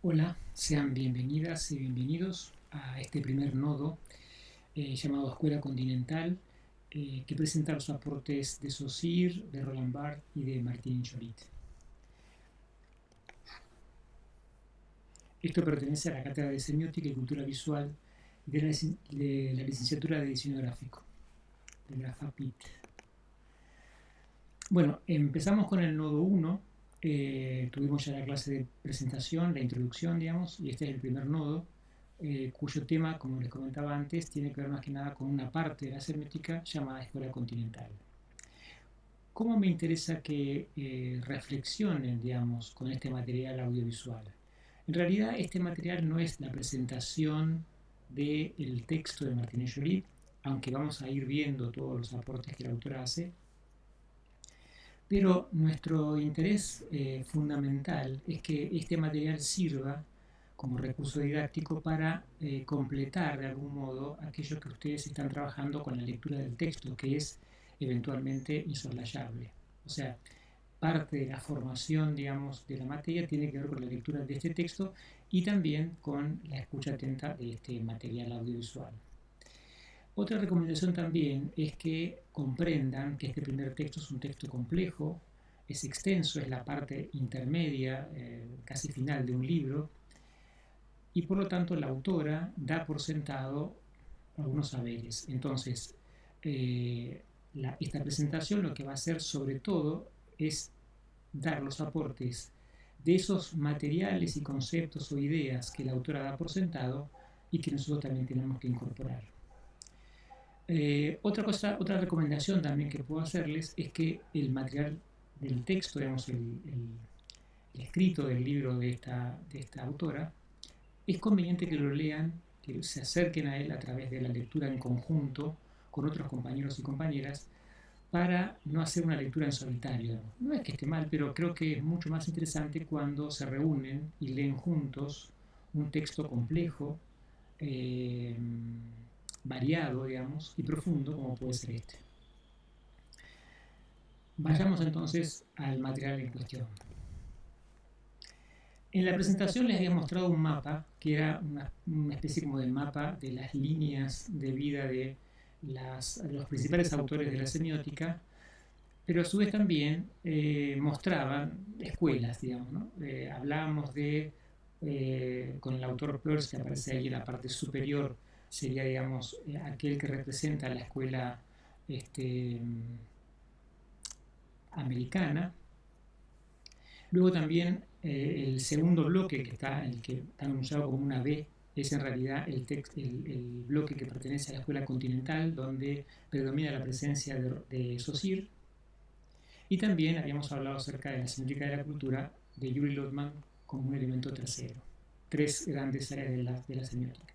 Hola, sean bienvenidas y bienvenidos a este primer nodo llamado Escuela Continental, que presenta los aportes de Saussure, de Roland Barthes y de Martín Cholit. Esto pertenece a la Cátedra de Semiótica y Cultura Visual de la Licenciatura de Diseño Gráfico, de la FAPIT. Bueno, empezamos con el nodo 1. Tuvimos ya la clase de presentación, la introducción, digamos, y este es el primer nodo, cuyo tema, como les comentaba antes, tiene que ver más que nada con una parte de la semiótica llamada Escuela Continental. ¿Cómo me interesa que reflexionen, digamos, con este material audiovisual? En realidad, este material no es la presentación del texto de Martínez Joly, aunque vamos a ir viendo todos los aportes que la autora hace. Pero nuestro interés fundamental es que este material sirva como recurso didáctico para completar de algún modo aquello que ustedes están trabajando con la lectura del texto, que es eventualmente insoslayable. O sea, parte de la formación, digamos, de la materia tiene que ver con la lectura de este texto y también con la escucha atenta de este material audiovisual. Otra recomendación también es que comprendan que este primer texto es un texto complejo, es extenso, es la parte intermedia, casi final de un libro, y por lo tanto la autora da por sentado algunos saberes. Entonces, esta presentación lo que va a hacer sobre todo es dar los aportes de esos materiales y conceptos o ideas que la autora da por sentado y que nosotros también tenemos que incorporar. Otra recomendación también que puedo hacerles es que el material del texto, digamos, el escrito del libro de esta autora, es conveniente que lo lean, que se acerquen a él a través de la lectura en conjunto con otros compañeros y compañeras, para no hacer una lectura en solitario. No es que esté mal, pero creo que es mucho más interesante cuando se reúnen y leen juntos un texto complejo, eh, variado, digamos, y profundo como puede ser este. Vayamos entonces al material en cuestión. En la presentación les había mostrado un mapa que era una especie como de mapa de las líneas de vida de los principales autores de la semiótica, pero a su vez también mostraban escuelas, digamos, ¿no? Hablábamos con el autor Peirce, que aparece ahí en la parte superior, sería, digamos, aquel que representa la escuela americana. Luego también el segundo bloque, el que está anunciado como una B, es en realidad el bloque que pertenece a la escuela continental, donde predomina la presencia de Saussure. Y también habíamos hablado acerca de la semiótica de la cultura de Yuri Lotman como un elemento tercero. Tres grandes áreas de la semiótica.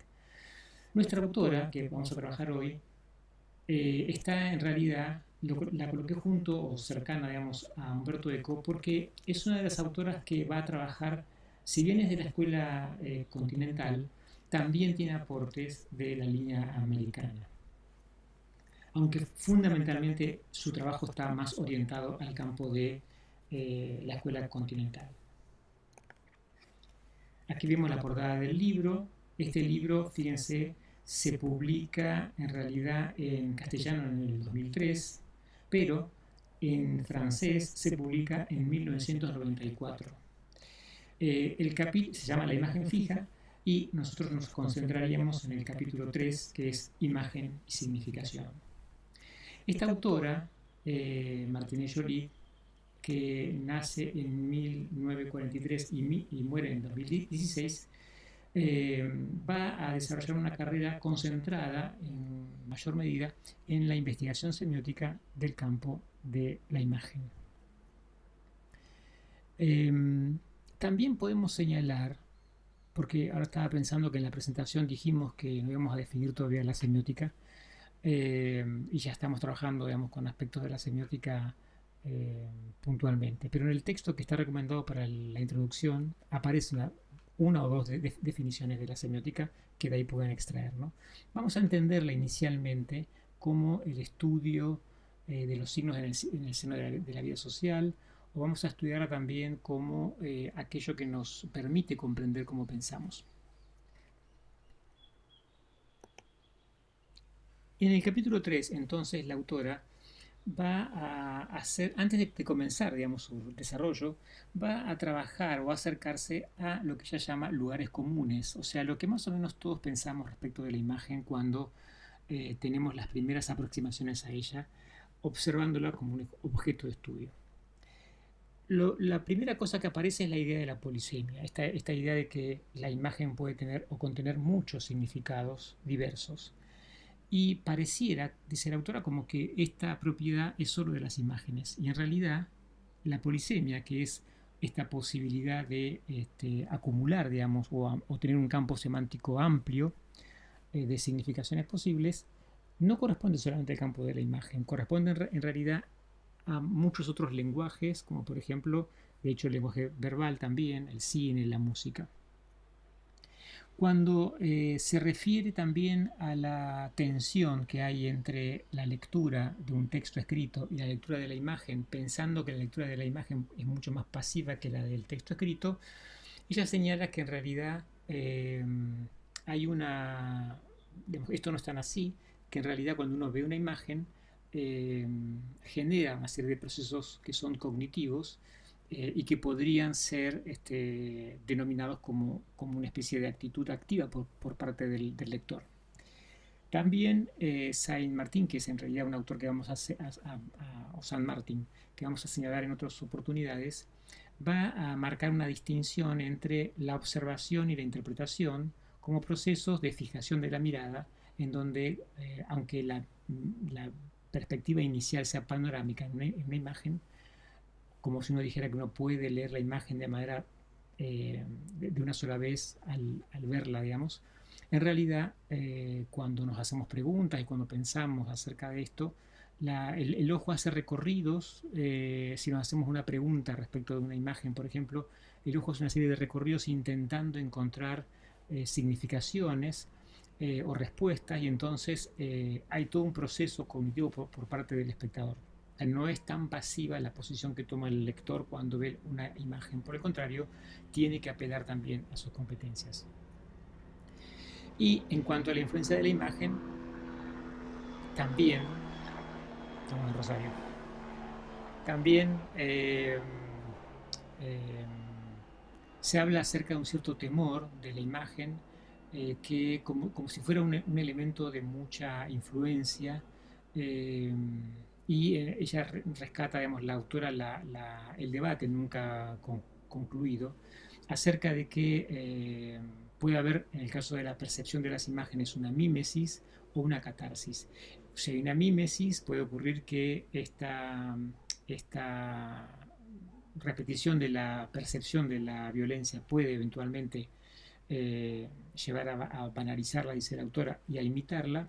Nuestra autora, que vamos a trabajar hoy, está en realidad, la coloqué junto o cercana, digamos, a Umberto Eco, porque es una de las autoras que va a trabajar, si bien es de la escuela continental, también tiene aportes de la línea americana, aunque fundamentalmente su trabajo está más orientado al campo de la escuela continental. Aquí vemos la portada del libro. Este libro, fíjense, se publica en realidad en castellano en el 2003, pero en francés se publica en 1994. El capítulo se llama La imagen fija y nosotros nos concentraríamos en el capítulo 3, que es Imagen y significación. Esta autora, Martínez Joly, que nace en 1943 y muere en 2016, va a desarrollar una carrera concentrada en mayor medida en la investigación semiótica del campo de la imagen. También podemos señalar, porque ahora estaba pensando que en la presentación dijimos que no íbamos a definir todavía la semiótica, y ya estamos trabajando, digamos, con aspectos de la semiótica puntualmente, pero en el texto que está recomendado para la introducción aparece una o dos definiciones de la semiótica que de ahí pueden extraer, ¿no? Vamos a entenderla inicialmente como el estudio de los signos en el seno de la vida social, o vamos a estudiarla también como aquello que nos permite comprender cómo pensamos. En el capítulo 3, entonces, la autora va a hacer, antes de comenzar, digamos, su desarrollo, va a trabajar o a acercarse a lo que ella llama lugares comunes, o sea, lo que más o menos todos pensamos respecto de la imagen cuando tenemos las primeras aproximaciones a ella, observándola como un objeto de estudio. La primera cosa que aparece es la idea de la polisemia, esta idea de que la imagen puede tener o contener muchos significados diversos. Y pareciera, dice la autora, como que esta propiedad es solo de las imágenes. Y en realidad, la polisemia, que es esta posibilidad de acumular, digamos, o tener un campo semántico amplio de significaciones posibles, no corresponde solamente al campo de la imagen, corresponde en realidad a muchos otros lenguajes, como por ejemplo, de hecho, el lenguaje verbal también, el cine, la música. Cuando se refiere también a la tensión que hay entre la lectura de un texto escrito y la lectura de la imagen, pensando que la lectura de la imagen es mucho más pasiva que la del texto escrito, ella señala que en realidad hay una, digamos, esto no es tan así, que en realidad cuando uno ve una imagen genera una serie de procesos que son cognitivos y que podrían ser denominados como una especie de actitud activa por parte del lector. También Saint Martin, que es en realidad un autor que vamos o Saint Martin, que vamos a señalar en otras oportunidades, va a marcar una distinción entre la observación y la interpretación como procesos de fijación de la mirada, en donde, aunque la perspectiva inicial sea panorámica en una imagen, como si uno dijera que uno puede leer la imagen de manera de una sola vez al verla, digamos. En realidad, cuando nos hacemos preguntas y cuando pensamos acerca de esto, el ojo hace recorridos. Si nos hacemos una pregunta respecto de una imagen, por ejemplo, el ojo hace una serie de recorridos intentando encontrar significaciones o respuestas, y entonces hay todo un proceso cognitivo por parte del espectador. No es tan pasiva la posición que toma el lector cuando ve una imagen. Por el contrario, tiene que apelar también a sus competencias. Y en cuanto a la influencia de la imagen, también, estamos en Rosario, también eh, se habla acerca de un cierto temor de la imagen, que como si fuera un elemento de mucha influencia. eh, y ella rescata, digamos, la autora, el debate nunca concluido acerca de que puede haber, en el caso de la percepción de las imágenes, una mímesis o una catarsis. Si hay una mímesis, puede ocurrir que esta repetición de la percepción de la violencia puede eventualmente llevar a banalizarla, dice la autora, y a imitarla.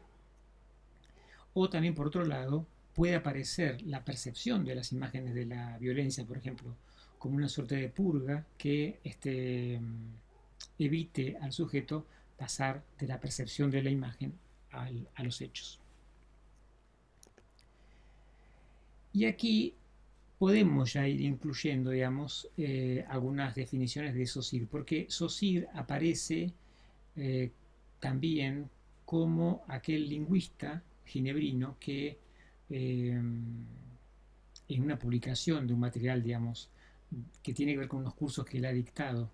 O también, por otro lado, puede aparecer la percepción de las imágenes de la violencia, por ejemplo, como una suerte de purga que evite al sujeto pasar de la percepción de la imagen a los hechos. Y aquí podemos ya ir incluyendo, digamos, algunas definiciones de Saussure, porque Saussure aparece eh, también como aquel lingüista ginebrino que eh, en una publicación de un material, digamos, que tiene que ver con unos cursos que él ha dictado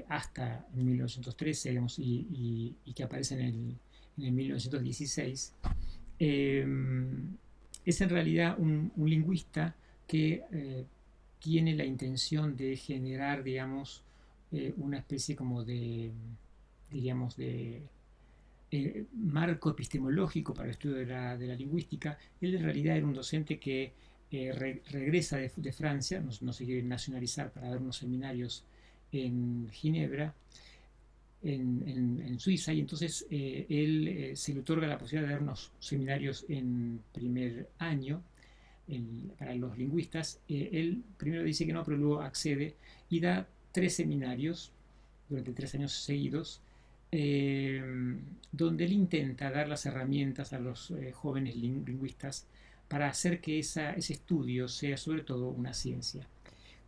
hasta en 1913, digamos, y que aparece en el 1916, eh, es en realidad un lingüista que tiene la intención de generar, digamos, una especie como de, diríamos, de marco epistemológico para el estudio de la lingüística. Él en realidad era un docente que regresa de Francia, no se quiere nacionalizar para dar unos seminarios en Ginebra, en Suiza, y entonces él se le otorga la posibilidad de dar unos seminarios en primer año para los lingüistas. Él primero dice que no, pero luego accede y da 3 seminarios durante 3 años seguidos, donde él intenta dar las herramientas a los jóvenes lingüistas para hacer que ese estudio sea sobre todo una ciencia.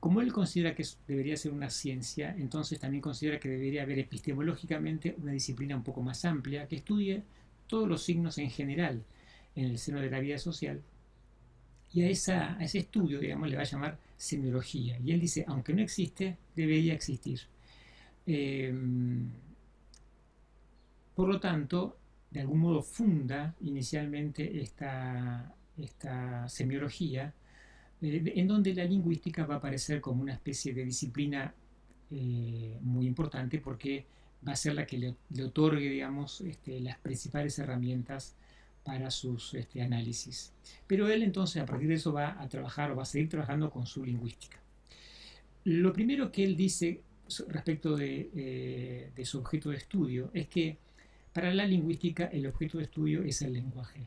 Como él considera que debería ser una ciencia, entonces también considera que debería haber epistemológicamente una disciplina un poco más amplia que estudie todos los signos en general en el seno de la vida social. Y a ese estudio, digamos, le va a llamar semiología. Y él dice, aunque no existe, debería existir. Eh, por lo tanto, de algún modo funda inicialmente esta semiología, en donde la lingüística va a aparecer como una especie de disciplina muy importante porque va a ser la que le otorgue, digamos, las principales herramientas para sus análisis. Pero él entonces a partir de eso va a trabajar o va a seguir trabajando con su lingüística. Lo primero que él dice respecto de su objeto de estudio es que para la lingüística el objeto de estudio es el lenguaje.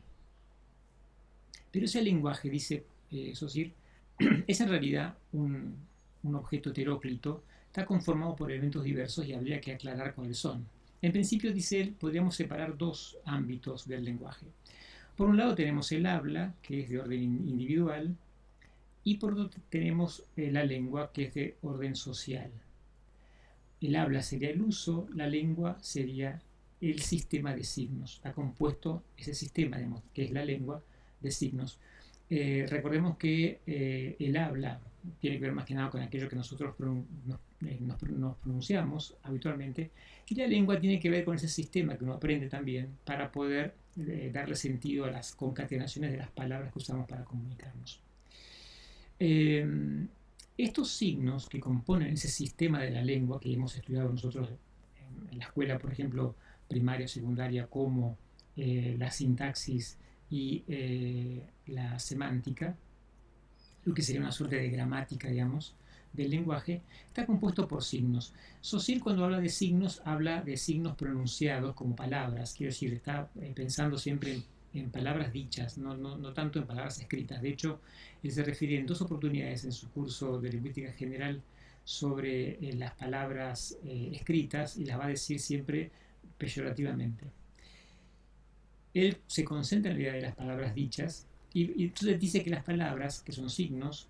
Pero ese lenguaje, dice Saussure, es en realidad un objeto heteróclito, está conformado por elementos diversos y habría que aclarar cuáles son. En principio, dice él, podríamos separar dos ámbitos del lenguaje. Por un lado tenemos el habla, que es de orden individual, y por otro tenemos la lengua, que es de orden social. El habla sería el uso, la lengua sería el sistema de signos. Está compuesto ese sistema, digamos, que es la lengua, de signos. Recordemos que el habla tiene que ver más que nada con aquello que nosotros nos pronunciamos habitualmente, y la lengua tiene que ver con ese sistema que uno aprende también para poder darle sentido a las concatenaciones de las palabras que usamos para comunicarnos. Estos signos que componen ese sistema de la lengua que hemos estudiado nosotros en la escuela, por ejemplo, primaria o secundaria, como la sintaxis y la semántica, lo que sería una suerte de gramática, digamos, del lenguaje, está compuesto por signos. Saussure, cuando habla de signos pronunciados como palabras, quiero decir, está pensando siempre en palabras dichas, no tanto en palabras escritas. De hecho, él se refiere en dos oportunidades en su curso de lingüística general sobre las palabras escritas, y las va a decir siempre peyorativamente. Él se concentra en la idea de las palabras dichas, y entonces dice que las palabras, que son signos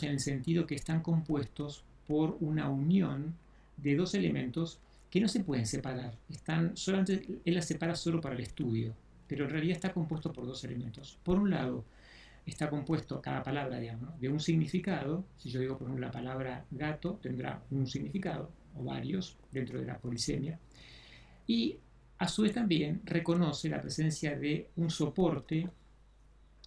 en el sentido que están compuestos por una unión de dos elementos que no se pueden separar. Él las separa solo para el estudio, pero en realidad está compuesto por dos elementos. Por un lado, está compuesto cada palabra, digamos, de un significado. Si yo digo, por ejemplo, la palabra gato, tendrá un significado, o varios, dentro de la polisemia. Y a su vez también reconoce la presencia de un soporte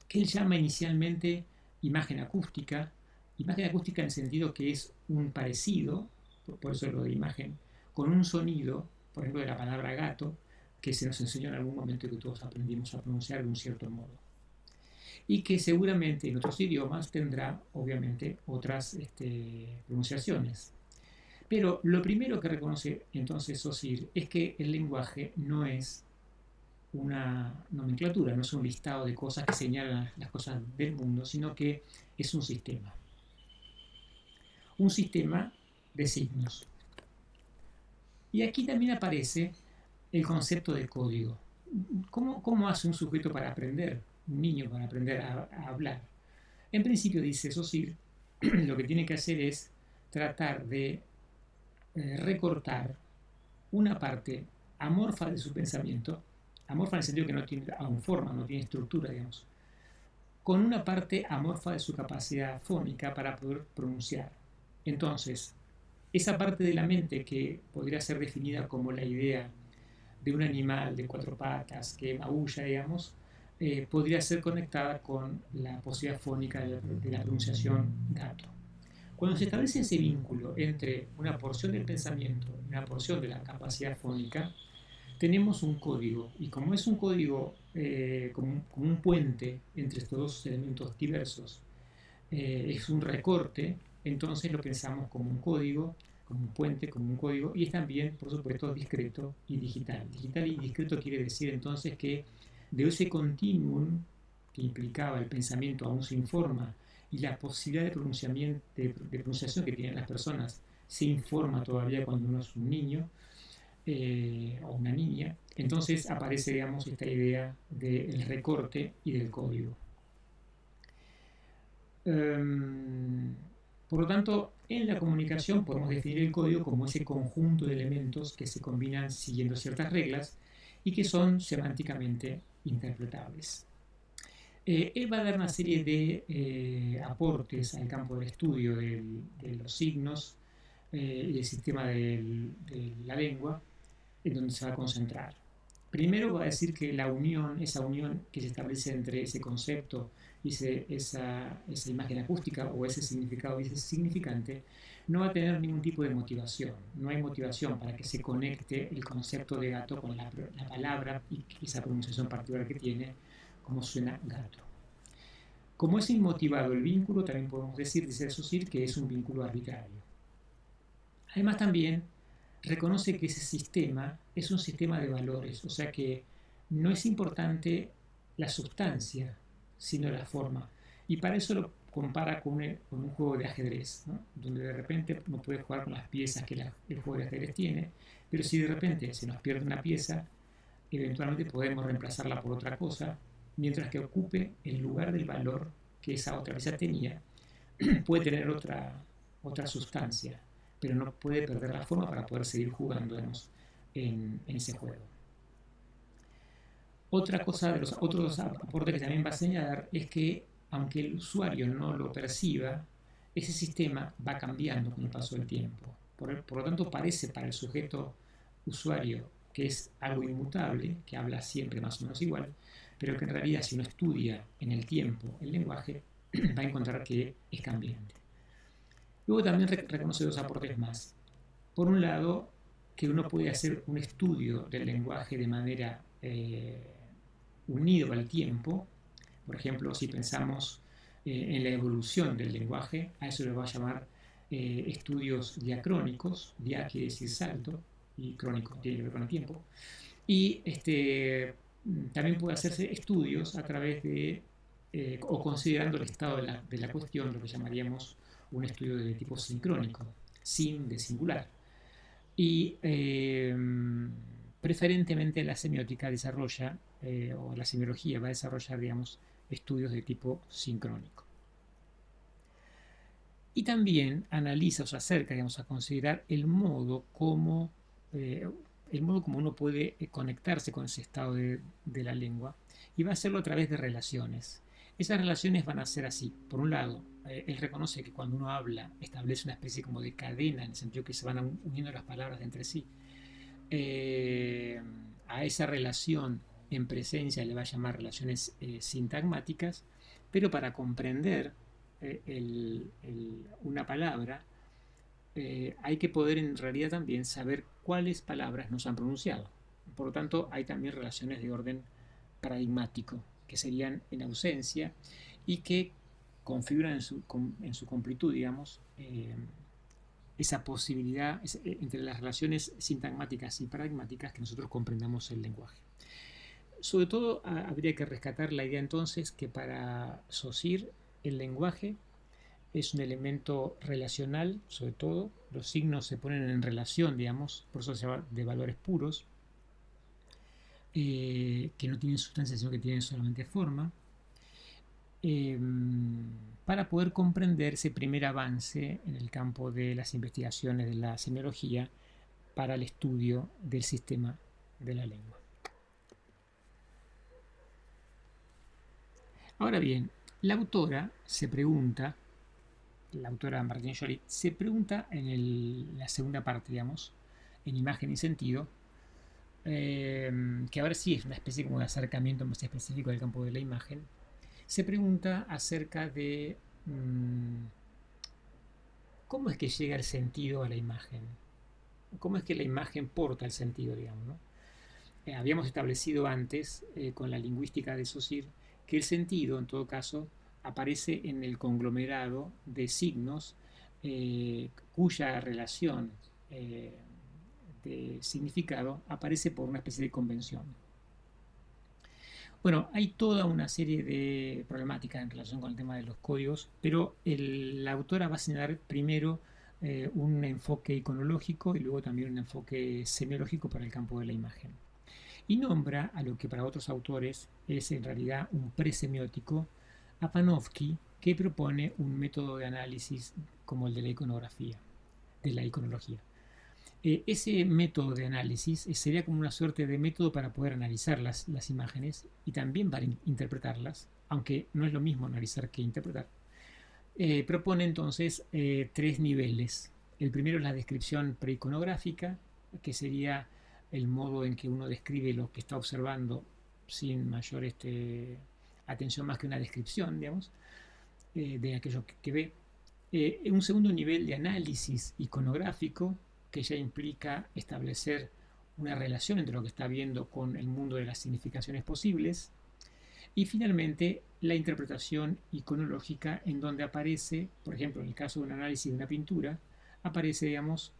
que él llama inicialmente imagen acústica en el sentido que es un parecido, por eso lo de imagen, con un sonido, por ejemplo, de la palabra gato, que se nos enseñó en algún momento que todos aprendimos a pronunciar de un cierto modo. Y que seguramente en otros idiomas tendrá, obviamente, otras pronunciaciones. Pero lo primero que reconoce entonces Saussure es que el lenguaje no es una nomenclatura, no es un listado de cosas que señalan las cosas del mundo, sino que es un sistema. Un sistema de signos. Y aquí también aparece el concepto de código. ¿Cómo hace un sujeto para aprender, un niño para aprender a hablar? En principio, dice Saussure, lo que tiene que hacer es tratar de recortar una parte amorfa de su pensamiento, amorfa en el sentido que no tiene aún forma, no tiene estructura, digamos, con una parte amorfa de su capacidad fónica para poder pronunciar. Entonces, esa parte de la mente que podría ser definida como la idea de un animal de cuatro patas que maulla, digamos, podría ser conectada con la posibilidad fónica de la pronunciación gato. Cuando se establece ese vínculo entre una porción del pensamiento y una porción de la capacidad fónica, tenemos un código, y como es un código como un puente entre estos dos elementos diversos, es un recorte, entonces lo pensamos como un código, como un puente, como un código, y es también, por supuesto, discreto y digital. Digital y discreto quiere decir entonces que de ese continuum que implicaba el pensamiento aún sin forma y la posibilidad de pronunciación que tienen las personas se informa todavía cuando uno es un niño o una niña. Entonces aparece, digamos, esta idea del recorte y del código. Em, por lo tanto, en la comunicación podemos definir el código como ese conjunto de elementos que se combinan siguiendo ciertas reglas y que son semánticamente interpretables. Él va a dar una serie de aportes al campo del estudio de los signos y del sistema de la lengua, en donde se va a concentrar. Primero va a decir que la unión, esa unión que se establece entre ese concepto y esa imagen acústica o ese significado y ese significante, no va a tener ningún tipo de motivación. No hay motivación para que se conecte el concepto de gato con la palabra y esa pronunciación particular que tiene, como suena gato. Como es inmotivado el vínculo, también podemos decir, dice Saussure, que es un vínculo arbitrario. Además también reconoce que ese sistema es un sistema de valores, o sea que no es importante la sustancia, sino la forma. Y para eso lo compara con un juego de ajedrez, ¿no? Donde de repente uno puede jugar con las piezas que el juego de ajedrez tiene, pero si de repente se nos pierde una pieza, eventualmente podemos reemplazarla por otra cosa, mientras que ocupe el lugar del valor que esa otra pieza tenía, puede tener otra sustancia, pero no puede perder la forma para poder seguir jugando en ese juego. Otra cosa de los otros aportes que también va a señalar es que aunque el usuario no lo perciba, ese sistema va cambiando con el paso del tiempo. Por lo tanto, parece para el sujeto usuario que es algo inmutable, que habla siempre más o menos igual, pero que en realidad si uno estudia en el tiempo el lenguaje, va a encontrar que es cambiante. Luego también reconoce dos aportes más. Por un lado, que uno puede hacer un estudio del lenguaje de manera unido al tiempo. Por ejemplo, si pensamos en la evolución del lenguaje, a eso le va a llamar estudios diacrónicos. Dia quiere decir salto y crónico tiene que ver con el tiempo. Y también puede hacerse estudios a través de, o considerando el estado de la cuestión, lo que llamaríamos un estudio de tipo sincrónico, sin de singular. Y preferentemente la semiótica desarrolla, o la semiología va a desarrollar, digamos, estudios de tipo sincrónico. Y también analiza o se acerca, digamos, a considerar el modo como uno puede conectarse con ese estado de la lengua, y va a hacerlo a través de relaciones. Esas relaciones van a ser así. Por un lado, él reconoce que cuando uno habla establece una especie como de cadena, en el sentido que se van uniendo las palabras entre sí. A esa relación en presencia le va a llamar relaciones sintagmáticas, pero para comprender una palabra hay que poder en realidad también saber cuáles palabras nos han pronunciado. Por lo tanto, hay también relaciones de orden paradigmático, que serían en ausencia y que configuran en su completud, digamos, esa posibilidad entre las relaciones sintagmáticas y paradigmáticas que nosotros comprendamos el lenguaje. Sobre todo, habría que rescatar la idea entonces que para Saussure el lenguaje es un elemento relacional, sobre todo, los signos se ponen en relación, digamos, por eso se llama de valores puros, que no tienen sustancia, sino que tienen solamente forma, para poder comprender ese primer avance en el campo de las investigaciones de la semiología para el estudio del sistema de la lengua. Ahora bien, la autora Martine Joly, se pregunta en la segunda parte, digamos, en imagen y sentido, que ahora sí es una especie como de acercamiento más específico del campo de la imagen, se pregunta acerca de cómo es que llega el sentido a la imagen, cómo es que la imagen porta el sentido, digamos, ¿no? Habíamos establecido antes, con la lingüística de Saussure, que el sentido, en todo caso, aparece en el conglomerado de signos cuya relación de significado aparece por una especie de convención. Bueno, hay toda una serie de problemáticas en relación con el tema de los códigos, pero la autora va a señalar primero un enfoque iconológico y luego también un enfoque semiológico para el campo de la imagen. Y nombra a lo que para otros autores es en realidad un presemiótico, a Panofsky, que propone un método de análisis como el de la iconografía, de la iconología. Ese método de análisis sería como una suerte de método para poder analizar las imágenes y también para interpretarlas, aunque no es lo mismo analizar que interpretar. Propone entonces tres niveles. El primero es la descripción preiconográfica, que sería el modo en que uno describe lo que está observando sin mayor atención más que una descripción, digamos, de aquello que ve. Un segundo nivel de análisis iconográfico, que ya implica establecer una relación entre lo que está viendo con el mundo de las significaciones posibles. Y finalmente, la interpretación iconológica, en donde aparece, por ejemplo, en el caso de un análisis de una pintura, aparece, digamos,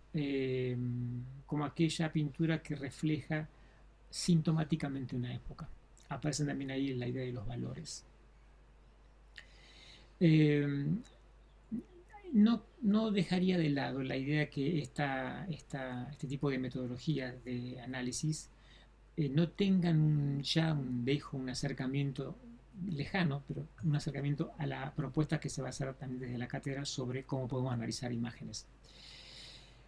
como aquella pintura que refleja sintomáticamente una época. Aparecen también ahí la idea de los valores. No dejaría de lado la idea que este tipo de metodologías de análisis no tengan ya un acercamiento lejano, pero un acercamiento a la propuesta que se va a hacer también desde la cátedra sobre cómo podemos analizar imágenes.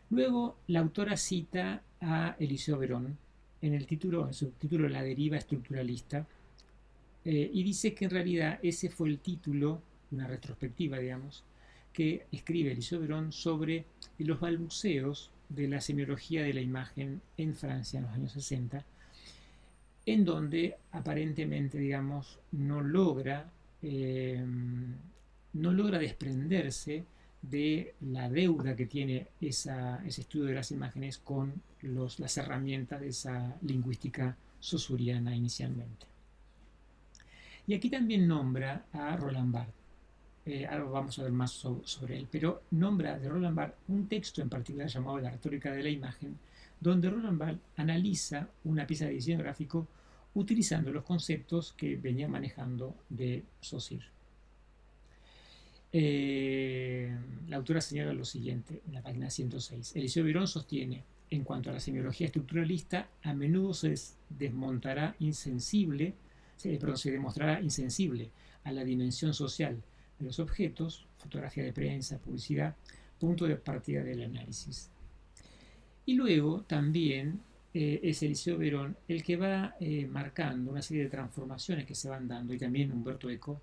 Luego, la autora cita a Eliseo Verón en el subtítulo La deriva estructuralista, y dice que en realidad ese fue el título, una retrospectiva, digamos, que escribe Eliseo Verón sobre los balbuceos de la semiología de la imagen en Francia en los años 60, en donde aparentemente, digamos, no logra desprenderse de la deuda que tiene ese estudio de las imágenes con las herramientas de esa lingüística saussuriana inicialmente. Y aquí también nombra a Roland Barthes. Ahora vamos a ver más sobre él, pero nombra de Roland Barthes un texto en particular llamado La retórica de la imagen, donde Roland Barthes analiza una pieza de diseño gráfico utilizando los conceptos que venía manejando de Saussure. La autora señala lo siguiente en la página 106. Eliseo Verón sostiene: en cuanto a la semiología estructuralista, a menudo se demostrará insensible a la dimensión social de los objetos, fotografía de prensa, publicidad, punto de partida del análisis. Y luego también es Eliseo Verón el que va marcando una serie de transformaciones que se van dando, y también Humberto Eco,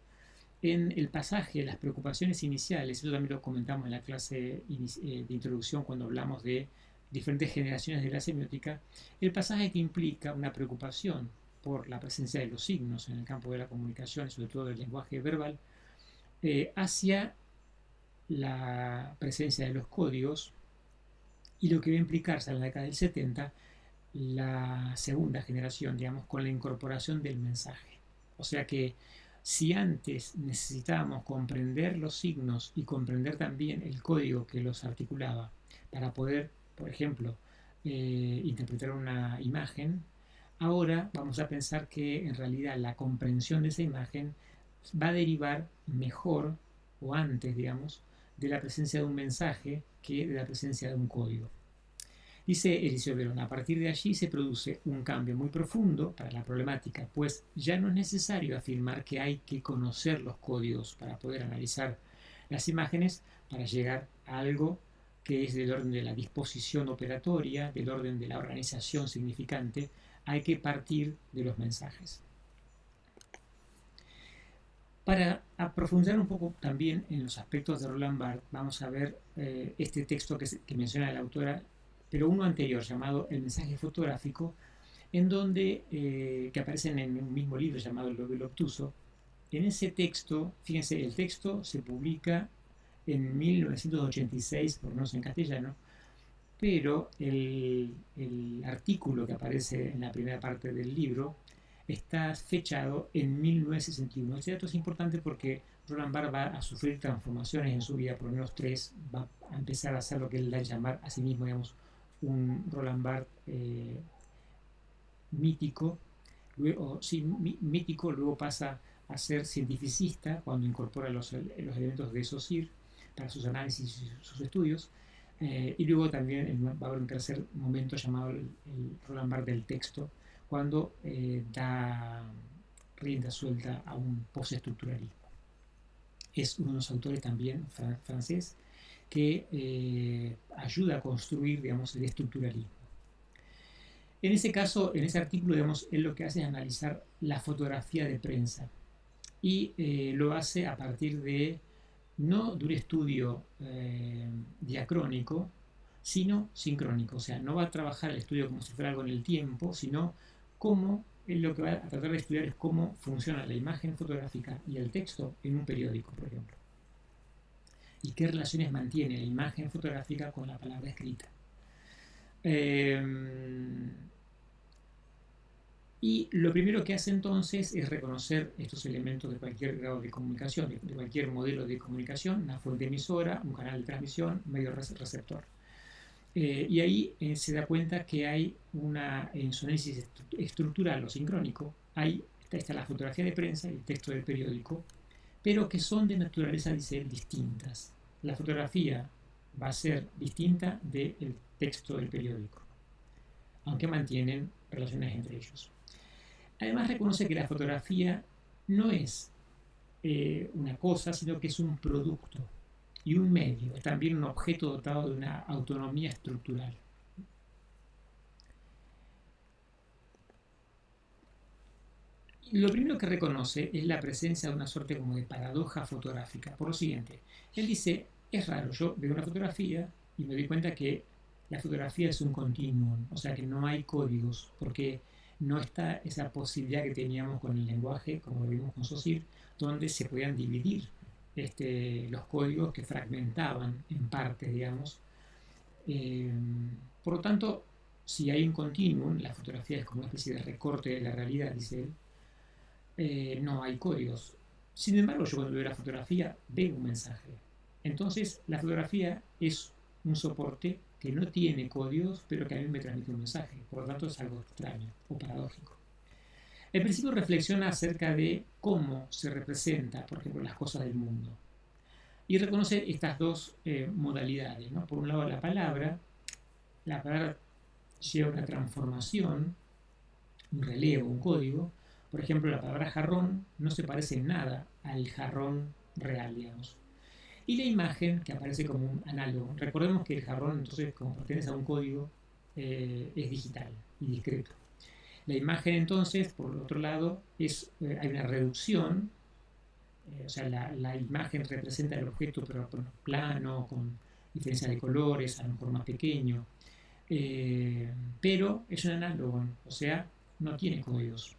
en el pasaje de las preocupaciones iniciales. Eso también lo comentamos en la clase de introducción cuando hablamos de diferentes generaciones de la semiótica. El pasaje que implica una preocupación por la presencia de los signos en el campo de la comunicación, sobre todo del lenguaje verbal, hacia la presencia de los códigos, y lo que va a implicarse en la década del 70 la segunda generación, digamos, con la incorporación del mensaje. O sea que si antes necesitábamos comprender los signos y comprender también el código que los articulaba para poder, por ejemplo, interpretar una imagen, ahora vamos a pensar que en realidad la comprensión de esa imagen va a derivar mejor o antes, digamos, de la presencia de un mensaje que de la presencia de un código. Dice Eliseo Verón: a partir de allí se produce un cambio muy profundo para la problemática, pues ya no es necesario afirmar que hay que conocer los códigos para poder analizar las imágenes, para llegar a algo que es del orden de la disposición operatoria, del orden de la organización significante. Hay que partir de los mensajes. Para profundizar un poco también en los aspectos de Roland Barthes, vamos a ver este texto que menciona la autora, pero uno anterior, llamado El mensaje fotográfico, en donde, que aparecen en un mismo libro llamado El lóbulo obtuso. En ese texto, fíjense, el texto se publica en 1986, por lo menos en castellano, pero el artículo que aparece en la primera parte del libro está fechado en 1961. Este dato es importante porque Roland Barthes va a sufrir transformaciones en su vida, por lo menos tres. Va a empezar a hacer lo que él da a llamar a sí mismo, digamos, un Roland Barthes mítico. Luego pasa a ser cientificista cuando incorpora los elementos de Saussure para sus análisis y sus estudios. Y luego también va a haber un tercer momento llamado el Roland Barthes del texto, cuando da rienda suelta a un postestructuralismo. es uno de los autores también francés que ayuda a construir, digamos, el estructuralismo. En ese caso, en ese artículo, digamos, él lo que hace es analizar la fotografía de prensa y lo hace a partir de no de un estudio diacrónico, sino sincrónico. O sea, no va a trabajar el estudio como si fuera algo en el tiempo, sino cómo él lo que va a tratar de estudiar es cómo funciona la imagen fotográfica y el texto en un periódico, por ejemplo. Y qué relaciones mantiene la imagen fotográfica con la palabra escrita. Y lo primero que hace entonces es reconocer estos elementos de cualquier grado de comunicación, de cualquier modelo de comunicación, una fuente emisora, un canal de transmisión, medio receptor. Y ahí se da cuenta que hay en su análisis estructural o sincrónico, está la fotografía de prensa y el texto del periódico, pero que son de naturaleza, dice él, distintas. La fotografía va a ser distinta del texto del periódico, aunque mantienen relaciones entre ellos. Además reconoce que la fotografía no es una cosa, sino que es un producto y un medio, es también un objeto dotado de una autonomía estructural. Y lo primero que reconoce es la presencia de una suerte como de paradoja fotográfica. Por lo siguiente, él dice, es raro, yo veo una fotografía y me doy cuenta que la fotografía es un continuum, o sea que no hay códigos, porque no está esa posibilidad que teníamos con el lenguaje, como lo vimos con Saussure, donde se podían dividir los códigos que fragmentaban en parte, digamos. Por lo tanto, si hay un continuum, la fotografía es como una especie de recorte de la realidad, dice él, no hay códigos. Sin embargo, yo cuando veo la fotografía veo un mensaje. Entonces, la fotografía es un soporte que no tiene códigos, pero que a mí me transmite un mensaje. Por lo tanto, es algo extraño o paradójico. El principio reflexiona acerca de cómo se representa, por ejemplo, las cosas del mundo. Y reconoce estas dos modalidades, ¿no? Por un lado, la palabra lleva una transformación, un relevo, un código. Por ejemplo, la palabra jarrón no se parece en nada al jarrón real, digamos. Y la imagen, que aparece como un análogo. Recordemos que el jarrón, entonces, como pertenece a un código, es digital y discreto. La imagen, entonces, por el otro lado, hay una reducción, o sea, la imagen representa el objeto, pero plano, con diferencia de colores, a lo mejor más pequeño. Pero es un análogo, o sea, no tiene códigos.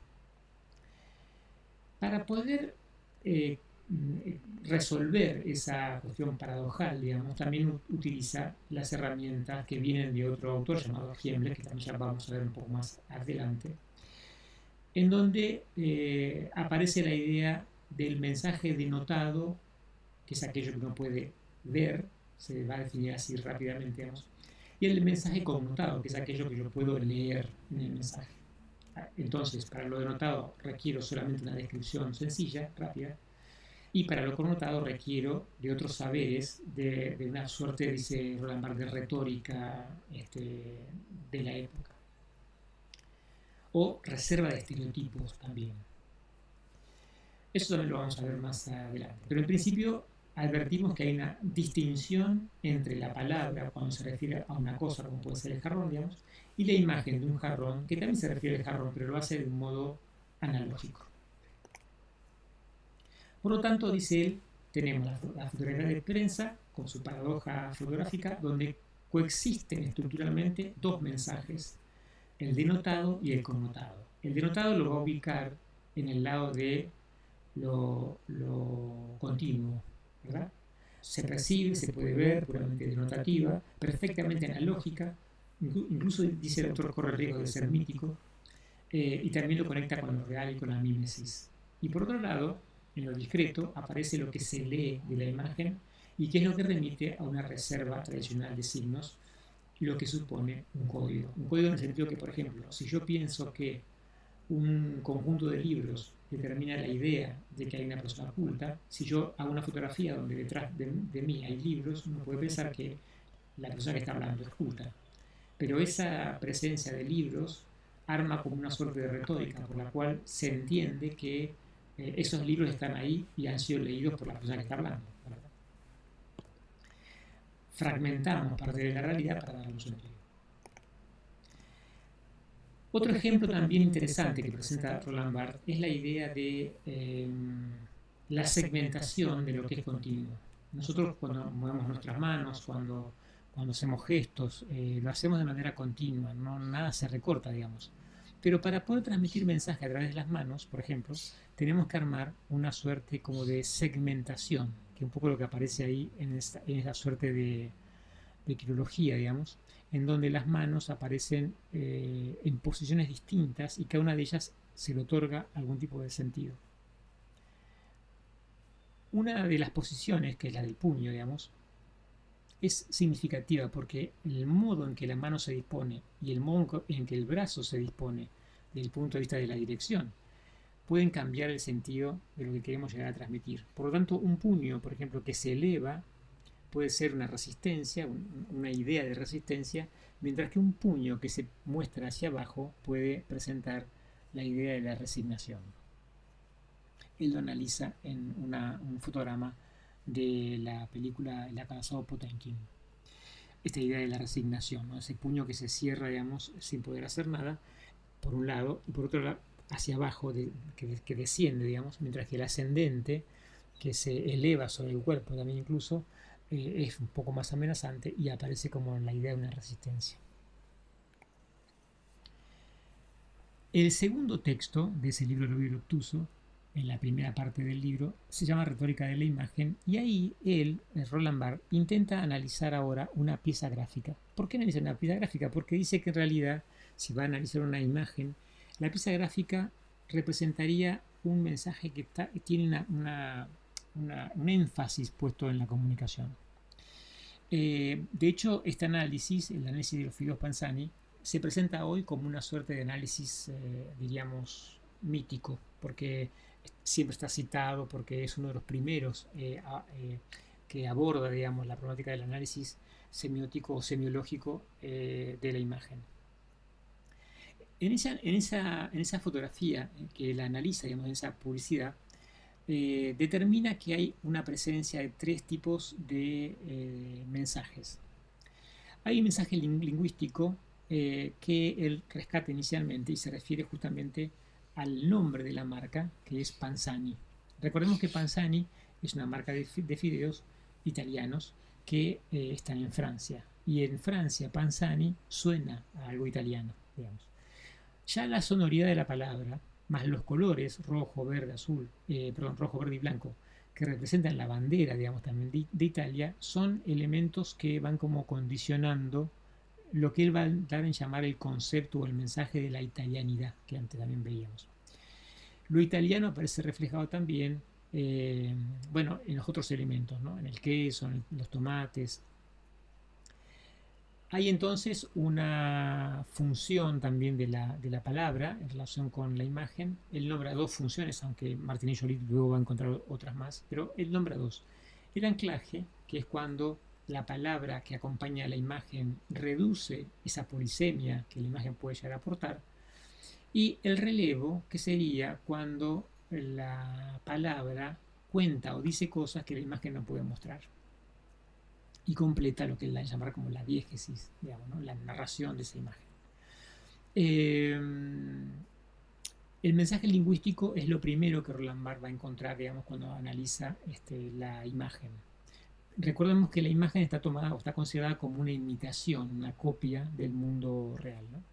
Para poder resolver esa cuestión paradojal, digamos, también utiliza las herramientas que vienen de otro autor llamado Hiemler, que también ya vamos a ver un poco más adelante, en donde aparece la idea del mensaje denotado, que es aquello que uno puede ver, se va a definir así rápidamente, digamos, y el mensaje connotado, que es aquello que yo puedo leer en el mensaje. Entonces, para lo denotado requiero solamente una descripción sencilla, rápida, y para lo connotado requiero de otros saberes, de una suerte, dice Roland Barthes, de retórica de la época. O reserva de estereotipos también. Eso también lo vamos a ver más adelante. Pero en principio advertimos que hay una distinción entre la palabra cuando se refiere a una cosa, como puede ser el jarrón, digamos, y la imagen de un jarrón, que también se refiere al jarrón, pero lo hace de un modo analógico. Por lo tanto, dice él, tenemos la fotografía de prensa con su paradoja fotográfica, donde coexisten estructuralmente dos mensajes, el denotado y el connotado. El denotado lo va a ubicar en el lado de lo continuo, ¿verdad? Se percibe, se puede ver, puramente denotativa, perfectamente analógica, incluso dice el autor corre el riesgo de ser mítico, y también lo conecta con lo real y con la mímesis. Y por otro lado, en lo discreto aparece lo que se lee de la imagen y que es lo que remite a una reserva tradicional de signos, lo que supone un código. Un código en el sentido que, por ejemplo, si yo pienso que un conjunto de libros determina la idea de que hay una persona oculta, si yo hago una fotografía donde detrás de mí hay libros, uno puede pensar que la persona que está hablando es culta. Pero esa presencia de libros arma como una suerte de retórica por la cual se entiende que esos libros están ahí y han sido leídos por la persona que está hablando, ¿verdad? Fragmentamos parte de la realidad para darle un sentido. Otro ejemplo también interesante que presenta Roland Barthes es la idea de la segmentación de lo que es continuo. Nosotros cuando movemos nuestras manos, cuando hacemos gestos, lo hacemos de manera continua, no, nada se recorta, digamos. Pero para poder transmitir mensaje a través de las manos, por ejemplo, tenemos que armar una suerte como de segmentación, que es un poco lo que aparece ahí en esa suerte de quirología, digamos, en donde las manos aparecen en posiciones distintas y cada una de ellas se le otorga algún tipo de sentido. Una de las posiciones, que es la del puño, digamos, es significativa porque el modo en que la mano se dispone y el modo en que el brazo se dispone desde el punto de vista de la dirección pueden cambiar el sentido de lo que queremos llegar a transmitir. Por lo tanto, un puño, por ejemplo, que se eleva puede ser una resistencia, una idea de resistencia, mientras que un puño que se muestra hacia abajo puede presentar la idea de la resignación. Él lo analiza en un fotograma de la película El acorazado Potemkin. Esta idea de la resignación, ¿no? Ese puño que se cierra, digamos, sin poder hacer nada, por un lado, y por otro lado, hacia abajo, que desciende, digamos, mientras que el ascendente, que se eleva sobre el cuerpo también incluso, es un poco más amenazante y aparece como la idea de una resistencia. El segundo texto de ese libro Orgullo y Obtuso, en la primera parte del libro, se llama Retórica de la Imagen, y ahí él, Roland Barthes, intenta analizar ahora una pieza gráfica. ¿Por qué analiza una pieza gráfica? Porque dice que en realidad, si va a analizar una imagen, la pieza gráfica representaría un mensaje que tiene un énfasis puesto en la comunicación. De hecho, este análisis, el análisis de los fideos Panzani, se presenta hoy como una suerte de análisis, diríamos, mítico, porque siempre está citado, porque es uno de los primeros que aborda, digamos, la problemática del análisis semiótico o semiológico de la imagen. En esa fotografía que la analiza, digamos, en esa publicidad, determina que hay una presencia de tres tipos de mensajes. Hay un mensaje lingüístico que él rescata inicialmente y se refiere justamente al nombre de la marca, que es Panzani. Recordemos que Panzani es una marca de fideos italianos que están en Francia. Y en Francia Panzani suena a algo italiano, digamos. Ya la sonoridad de la palabra, más los colores rojo, verde, rojo, verde y blanco, que representan la bandera, digamos, también de Italia, son elementos que van como condicionando lo que él va a dar en llamar el concepto o el mensaje de la italianidad, que antes también veíamos. Lo italiano aparece reflejado también, bueno, en los otros elementos, ¿no? En el queso, en los tomates. Hay entonces una función también de la palabra en relación con la imagen. Él nombra dos funciones, aunque Martín y Joly luego va a encontrar otras más, pero él nombra dos. El anclaje, que es cuando la palabra que acompaña a la imagen reduce esa polisemia que la imagen puede llegar a aportar. Y el relevo, que sería cuando la palabra cuenta o dice cosas que la imagen no puede mostrar. Y completa lo que él llama como la diégesis, digamos, ¿no? La narración de esa imagen. El mensaje lingüístico es lo primero que Roland Barthes va a encontrar, digamos, cuando analiza la imagen. Recordemos que la imagen está tomada o está considerada como una imitación, una copia del mundo real, ¿no?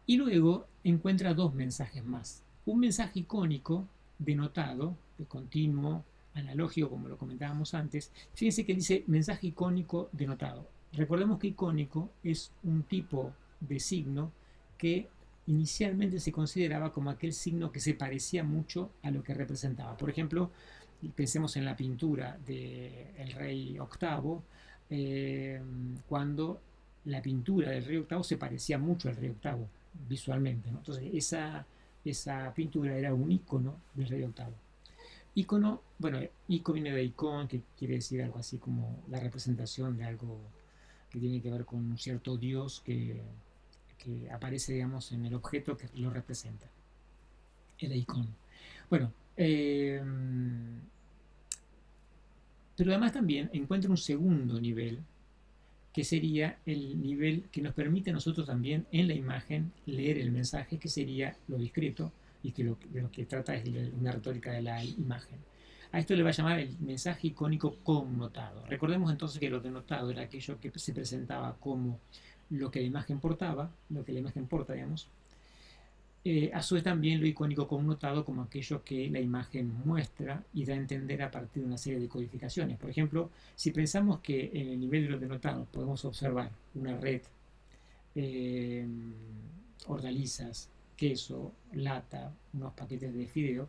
Y luego encuentra dos mensajes más. Un mensaje icónico, denotado, de continuo, analógico, como lo comentábamos antes. Fíjense que dice mensaje icónico denotado. Recordemos que icónico es un tipo de signo que inicialmente se consideraba como aquel signo que se parecía mucho a lo que representaba. Por ejemplo, pensemos en la pintura del rey octavo, cuando la pintura del rey octavo se parecía mucho al rey octavo visualmente, ¿no? Entonces esa pintura era un icono del rey octavo. Ícono, bueno, icono viene de icon, que quiere decir algo así como la representación de algo que tiene que ver con un cierto dios que aparece, digamos, en el objeto que lo representa, el icon. Bueno, pero además también encuentra un segundo nivel, que sería el nivel que nos permite a nosotros también en la imagen leer el mensaje, que sería lo discreto, y que de lo que trata es de una retórica de la imagen. A esto le va a llamar el mensaje icónico connotado. Recordemos entonces que lo denotado era aquello que se presentaba como lo que la imagen portaba, lo que la imagen porta, digamos. A su vez también lo icónico connotado como aquello que la imagen muestra y da a entender a partir de una serie de codificaciones. Por ejemplo, si pensamos que en el nivel de lo denotado podemos observar una red, eh, hortalizas, queso, lata, unos paquetes de fideo,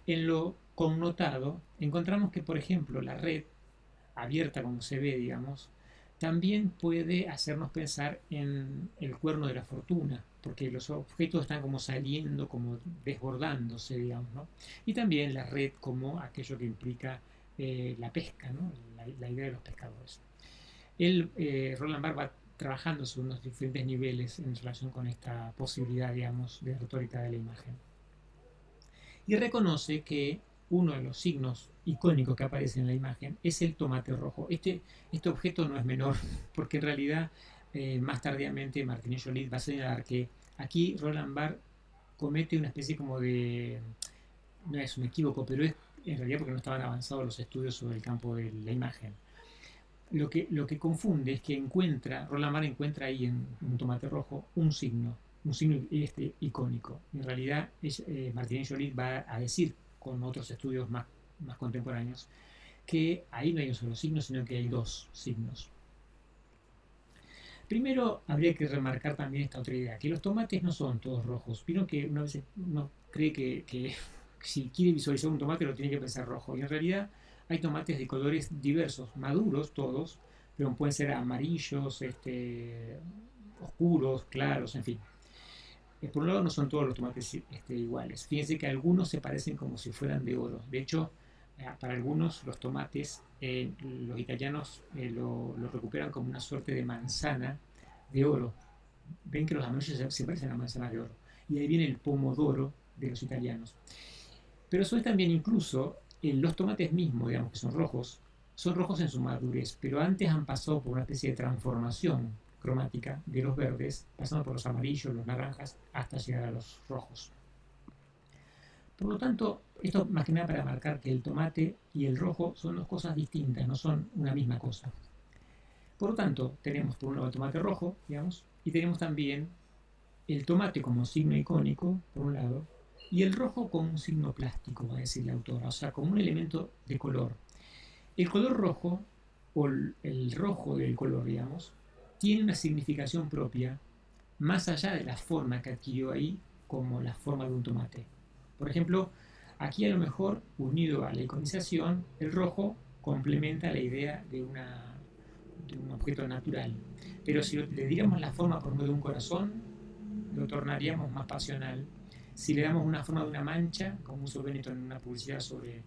en lo connotado encontramos que, por ejemplo, la red abierta como se ve, digamos, también puede hacernos pensar en el cuerno de la fortuna, porque los objetos están como saliendo, como desbordándose, digamos, ¿no? Y también la red como aquello que implica la pesca, ¿no? La idea de los pescadores. Roland Barthes va trabajando sobre unos diferentes niveles en relación con esta posibilidad, digamos, de retórica de la imagen. Y reconoce que uno de los signos icónicos que aparece en la imagen es el tomate rojo. Este objeto no es menor, porque en realidad más tardíamente Martinez Joly va a señalar que aquí Roland Barthes comete una especie como de, no es un equívoco, pero es en realidad porque no estaban avanzados los estudios sobre el campo de la imagen. Lo que confunde es que Roland Barthes encuentra ahí en un tomate rojo un signo icónico. En realidad, Martinez Joly va a decir con otros estudios más contemporáneos que ahí no hay un solo signo, sino que hay dos signos. Primero, habría que remarcar también esta otra idea, que los tomates no son todos rojos. Vieron que una vez uno cree que si quiere visualizar un tomate lo tiene que pensar rojo, y en realidad hay tomates de colores diversos, maduros todos, pero pueden ser amarillos, oscuros, claros, en fin. Por un lado, no son todos los tomates iguales. Fíjense que algunos se parecen como si fueran de oro. De hecho, para algunos los tomates, los italianos lo recuperan como una suerte de manzana de oro. Ven que los amarillos se parecen a manzanas de oro. Y ahí viene el pomodoro de los italianos. Pero eso es también incluso los tomates mismos, digamos, que son rojos en su madurez, pero antes han pasado por una especie de transformación cromática de los verdes, pasando por los amarillos, los naranjas, hasta llegar a los rojos. Por lo tanto, esto más que nada para marcar que el tomate y el rojo son dos cosas distintas, no son una misma cosa. Por lo tanto, tenemos por un lado el tomate rojo, digamos, y tenemos también el tomate como signo icónico, por un lado, y el rojo como un signo plástico, va a decir la autora, o sea, como un elemento de color. El color rojo, o el rojo del color, digamos, tiene una significación propia, más allá de la forma que adquirió ahí, como la forma de un tomate. Por ejemplo, aquí a lo mejor, unido a la iconización, el rojo complementa la idea de un objeto natural. Pero si le diéramos la forma por medio de un corazón, lo tornaríamos más pasional. Si le damos una forma de una mancha, como usó Benetton en una publicidad sobre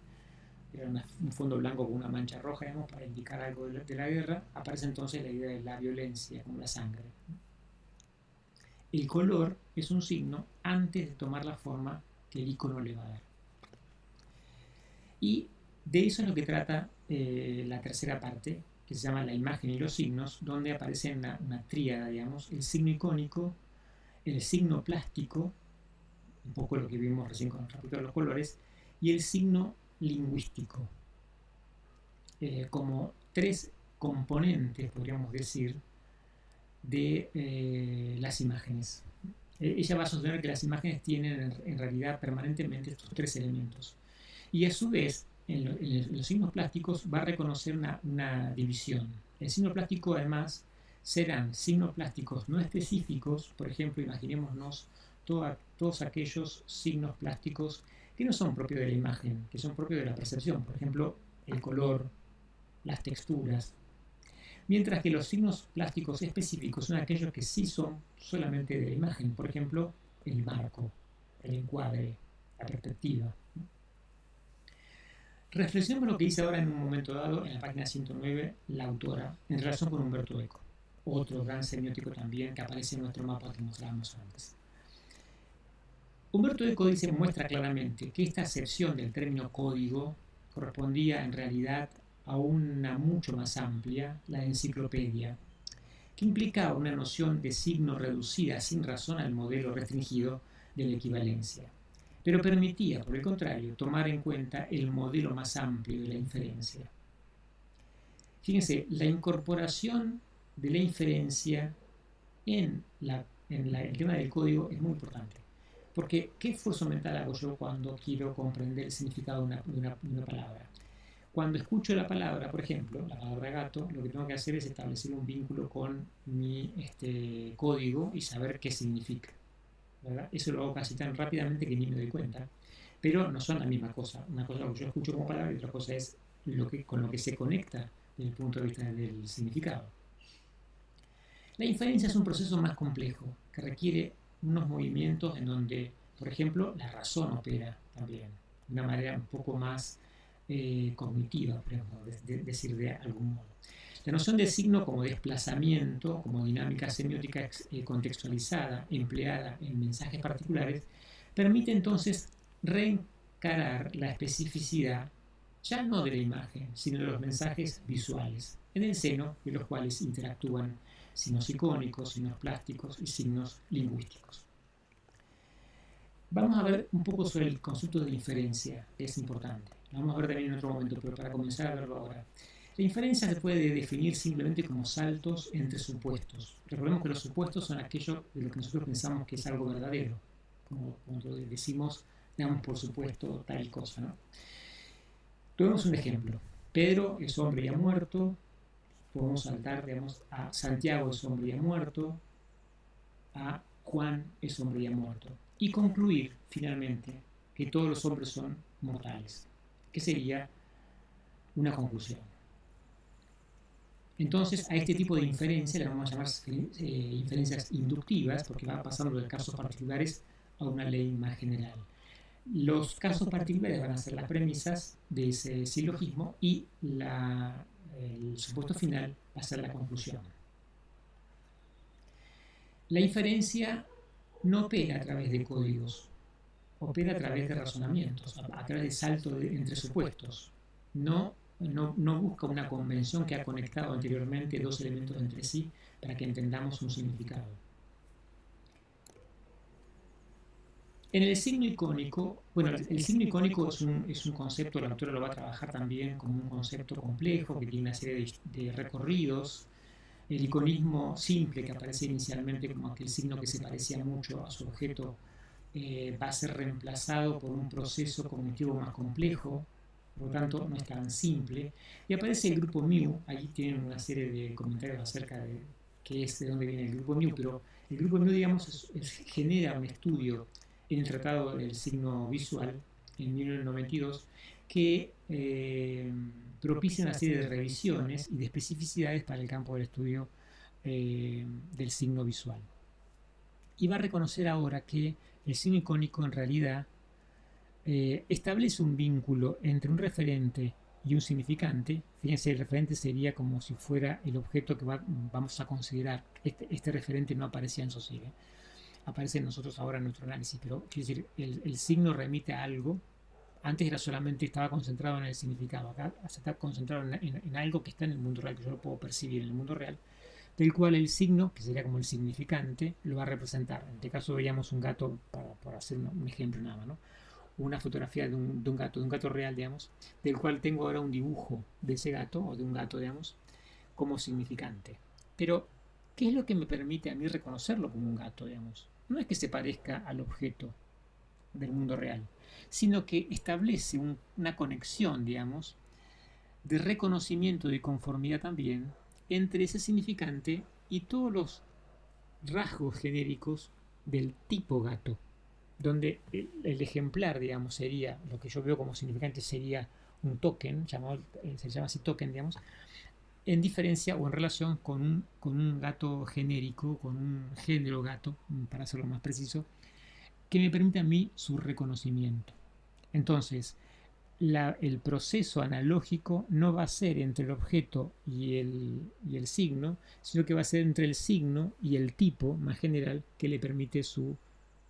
un fondo blanco con una mancha roja, digamos, para indicar algo de la guerra, aparece entonces la idea de la violencia, como la sangre. El color es un signo antes de tomar la forma que el icono le va a dar. Y de eso es lo que trata la tercera parte, que se llama la imagen y los signos, donde aparece una tríada, digamos, el signo icónico, el signo plástico, un poco lo que vimos recién con respecto a los colores, y el signo lingüístico, como tres componentes, podríamos decir, de las imágenes. Ella va a sostener que las imágenes tienen en realidad permanentemente estos tres elementos. Y a su vez, en los signos plásticos va a reconocer una división. El signo plástico, además, serán signos plásticos no específicos, por ejemplo, imaginémonos todos aquellos signos plásticos que no son propios de la imagen, que son propios de la percepción, por ejemplo, el color, las texturas, mientras que los signos plásticos específicos son aquellos que sí son solamente de la imagen, por ejemplo, el marco, el encuadre, la perspectiva. Reflexionemos lo que dice ahora en un momento dado en la página 109 la autora en relación con Umberto Eco, otro gran semiótico también que aparece en nuestro mapa que mostrábamos antes. Umberto Eco dice, muestra claramente que esta acepción del término código correspondía en realidad a una mucho más amplia, la enciclopedia, que implicaba una noción de signo reducida sin razón al modelo restringido de la equivalencia, pero permitía, por el contrario, tomar en cuenta el modelo más amplio de la inferencia. Fíjense, la incorporación de la inferencia en el tema del código es muy importante. Porque, ¿qué esfuerzo mental hago yo cuando quiero comprender el significado de una palabra? Cuando escucho la palabra, por ejemplo, la palabra gato, lo que tengo que hacer es establecer un vínculo con mi código y saber qué significa, ¿verdad? Eso lo hago casi tan rápidamente que ni me doy cuenta. Pero no son la misma cosa. Una cosa es lo que yo escucho como palabra y otra cosa es con lo que se conecta desde el punto de vista del significado. La inferencia es un proceso más complejo que requiere unos movimientos en donde, por ejemplo, la razón opera también, de una manera un poco más cognitiva, podemos decir de algún modo. La noción de signo como desplazamiento, como dinámica semiótica contextualizada, empleada en mensajes particulares, permite entonces reencarar la especificidad ya no de la imagen, sino de los mensajes visuales, en el seno de los cuales interactúan signos icónicos, signos plásticos y signos lingüísticos. Vamos a ver un poco sobre el concepto de la inferencia, que es importante. Lo vamos a ver también en otro momento, pero para comenzar a verlo ahora. La inferencia se puede definir simplemente como saltos entre supuestos. Recordemos que los supuestos son aquello de lo que nosotros pensamos que es algo verdadero, como cuando decimos, damos por supuesto tal cosa, ¿no? Tomemos un ejemplo. Pedro es hombre ya muerto. Podemos saltar, digamos, a Santiago es hombre ya muerto, a Juan es hombre ya muerto. Y concluir, finalmente, que todos los hombres son mortales, que sería una conclusión. Entonces, a este tipo de inferencia le vamos a llamar inferencias inductivas, porque va pasando de casos particulares a una ley más general. Los casos particulares van a ser las premisas de ese silogismo y el supuesto final va a ser la conclusión. La inferencia no opera a través de códigos, opera a través de razonamientos, a través de saltos entre supuestos. No busca una convención que ha conectado anteriormente dos elementos entre sí para que entendamos un significado. En el signo icónico, bueno, el signo icónico es un concepto, la autora lo va a trabajar también como un concepto complejo que tiene una serie de recorridos. El iconismo simple, que aparece inicialmente como aquel signo que se parecía mucho a su objeto, va a ser reemplazado por un proceso cognitivo más complejo, por lo tanto no es tan simple. Y aparece el grupo mu, allí tienen una serie de comentarios acerca de qué es, de dónde viene el grupo mu, pero el grupo mu, digamos, genera un estudio en el Tratado del Signo Visual, en 1992, que propicia una serie de revisiones y de especificidades para el campo del estudio del signo visual. Y va a reconocer ahora que el signo icónico en realidad establece un vínculo entre un referente y un significante. Fíjense, el referente sería como si fuera el objeto que vamos a considerar. Este referente no aparecía en Saussure, aparece en nosotros ahora en nuestro análisis, pero quiere decir, el signo remite a algo. Antes estaba concentrado en el significado, acá se está concentrado en algo que está en el mundo real, que yo lo puedo percibir en el mundo real, del cual el signo, que sería como el significante, lo va a representar. En este caso veíamos un gato, para hacer un ejemplo nada más, ¿no? Una fotografía de un gato real, digamos, del cual tengo ahora un dibujo de ese gato, o de un gato, digamos, como significante. Pero, ¿qué es lo que me permite a mí reconocerlo como un gato, digamos? No es que se parezca al objeto del mundo real, sino que establece una conexión, digamos, de reconocimiento y conformidad también entre ese significante y todos los rasgos genéricos del tipo gato, donde el ejemplar, digamos, sería, lo que yo veo como significante sería un token, se llama así token, digamos, en diferencia o en relación con un gato genérico, con un género gato, para hacerlo más preciso, que me permite a mí su reconocimiento. Entonces, el proceso analógico no va a ser entre el objeto y el signo, sino que va a ser entre el signo y el tipo más general que le permite su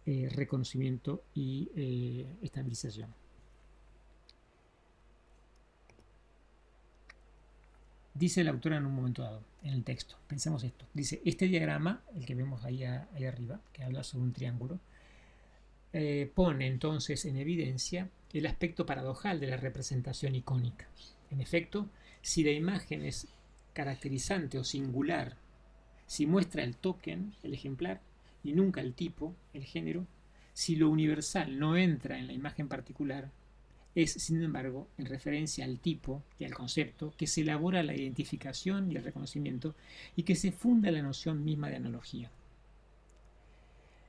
reconocimiento y estabilización. Dice la autora en un momento dado, en el texto, pensemos esto, dice, este diagrama, el que vemos ahí arriba, que habla sobre un triángulo, pone entonces en evidencia el aspecto paradojal de la representación icónica. En efecto, si la imagen es caracterizante o singular, si muestra el token, el ejemplar, y nunca el tipo, el género, si lo universal no entra en la imagen particular, es, sin embargo, en referencia al tipo y al concepto que se elabora la identificación y el reconocimiento y que se funda la noción misma de analogía.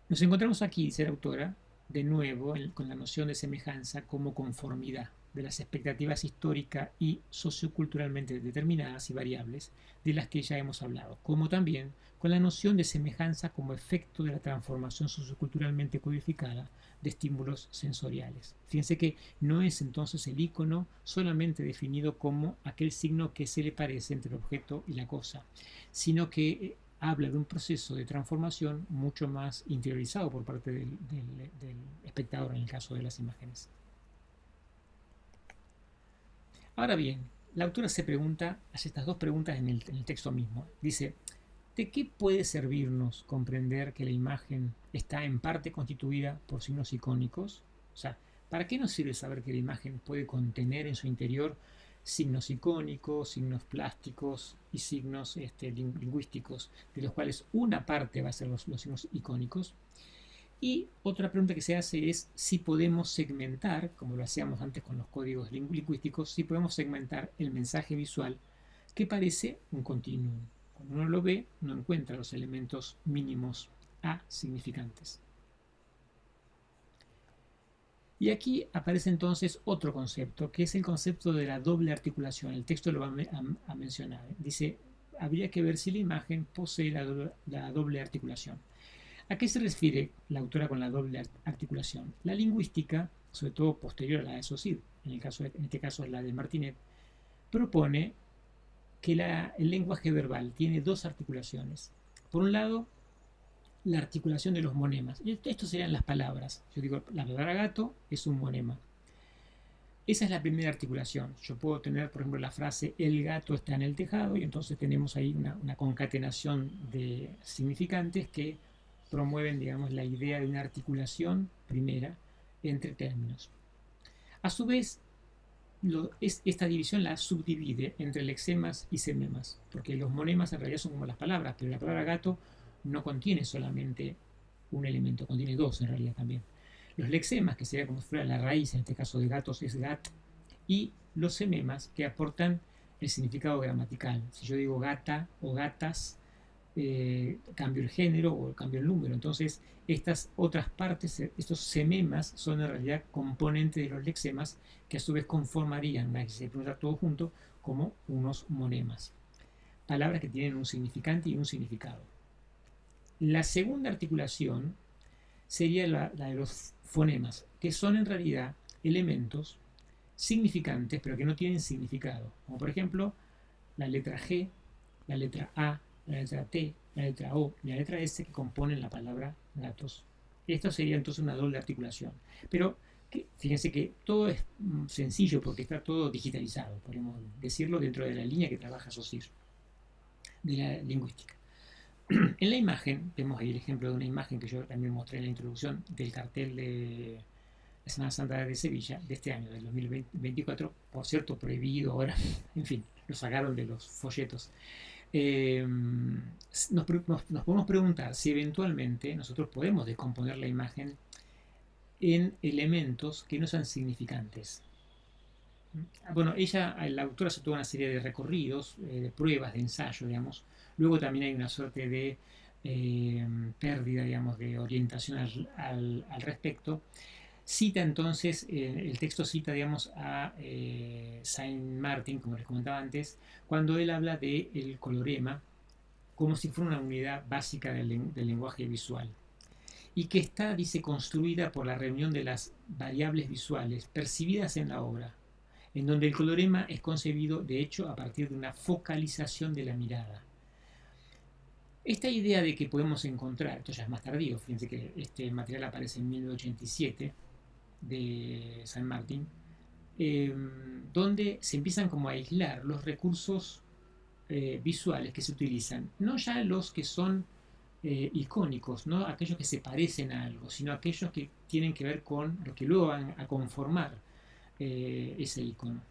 Nos encontramos aquí, dice la autora, de nuevo con la noción de semejanza como conformidad de las expectativas históricas y socioculturalmente determinadas y variables de las que ya hemos hablado, como también con la noción de semejanza como efecto de la transformación socioculturalmente codificada de estímulos sensoriales. Fíjense que no es entonces el icono solamente definido como aquel signo que se le parece entre el objeto y la cosa, sino que habla de un proceso de transformación mucho más interiorizado por parte del espectador en el caso de las imágenes. Ahora bien, la autora se pregunta, hace estas dos preguntas en el texto mismo. Dice, ¿de qué puede servirnos comprender que la imagen está en parte constituida por signos icónicos? O sea, ¿para qué nos sirve saber que la imagen puede contener en su interior signos icónicos, signos plásticos y signos lingüísticos, de los cuales una parte va a ser los signos icónicos? Y otra pregunta que se hace es si podemos segmentar, como lo hacíamos antes con los códigos lingüísticos, si podemos segmentar el mensaje visual que parece un continuum. Cuando uno lo ve, no encuentra los elementos mínimos A significantes. Y aquí aparece entonces otro concepto, que es el concepto de la doble articulación. El texto lo va a mencionar. Dice, habría que ver si la imagen posee la doble articulación. ¿A qué se refiere la autora con la doble articulación? La lingüística, sobre todo posterior a la de Saussure, en este caso es la de Martinet, propone que el lenguaje verbal tiene dos articulaciones. Por un lado, la articulación de los monemas. Y esto serían las palabras. Yo digo, la palabra gato es un monema. Esa es la primera articulación. Yo puedo tener, por ejemplo, la frase el gato está en el tejado y entonces tenemos ahí una concatenación de significantes que promueven, digamos, la idea de una articulación primera entre términos. A su vez, esta división la subdivide entre lexemas y sememas, porque los monemas en realidad son como las palabras, pero la palabra gato no contiene solamente un elemento, contiene dos en realidad también. Los lexemas, que sería como si fuera la raíz, en este caso de gatos es gat, y los sememas, que aportan el significado gramatical. Si yo digo gata o gatas, cambio el género o cambio el número. Entonces, estas otras partes, estos sememas, son en realidad componentes de los lexemas que a su vez conformarían, una vez que se pronuncia todo junto, como unos monemas. Palabras que tienen un significante y un significado. La segunda articulación sería la de los fonemas, que son en realidad elementos significantes, pero que no tienen significado. Como por ejemplo, la letra G, la letra A, la letra T, la letra O y la letra S que componen la palabra gatos. Esto sería entonces una doble articulación. Pero fíjense que todo es sencillo porque está todo digitalizado, podemos decirlo, dentro de la línea que trabaja Saussure, de la lingüística. En la imagen, vemos ahí el ejemplo de una imagen que yo también mostré en la introducción del cartel de la Semana Santa de Sevilla de este año, del 2024, por cierto, prohibido ahora, en fin, lo sacaron de los folletos. Nos podemos preguntar si eventualmente nosotros podemos descomponer la imagen en elementos que no sean significantes. Bueno, la autora hace toda una serie de recorridos, de pruebas, de ensayos, digamos. Luego también hay una suerte de pérdida, digamos, de orientación al respecto. Cita entonces, el texto cita, digamos, a Saint Martin, como les comentaba antes, cuando él habla del colorema como si fuera una unidad básica del lenguaje visual y que está, dice, construida por la reunión de las variables visuales percibidas en la obra, en donde el colorema es concebido, de hecho, a partir de una focalización de la mirada. Esta idea de que podemos encontrar, esto ya es más tardío, fíjense que este material aparece en 1987 de San Martín, donde se empiezan como a aislar los recursos visuales que se utilizan, no ya los que son icónicos, no aquellos que se parecen a algo, sino aquellos que tienen que ver con los que luego van a conformar ese icono.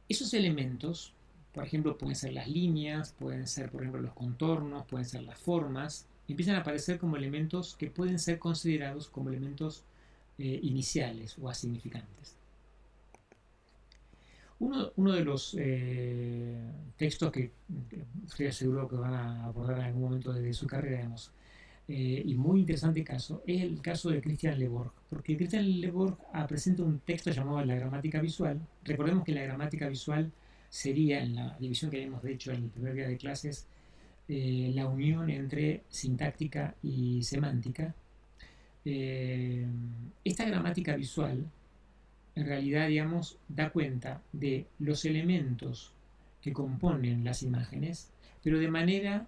Esos elementos, por ejemplo, pueden ser las líneas, pueden ser, por ejemplo, los contornos, pueden ser las formas, empiezan a aparecer como elementos que pueden ser considerados como elementos iniciales o asignificantes. Uno de los textos que estoy seguro que van a abordar en algún momento de su carrera, digamos, y muy interesante caso, es el caso de Christian Le Borg, porque Christian Le Borg presenta un texto llamado la gramática visual. Recordemos que la gramática visual sería, en la división que habíamos hecho en el primer día de clases, la unión entre sintáctica y semántica. Esta gramática visual en realidad, digamos, da cuenta de los elementos que componen las imágenes, pero de manera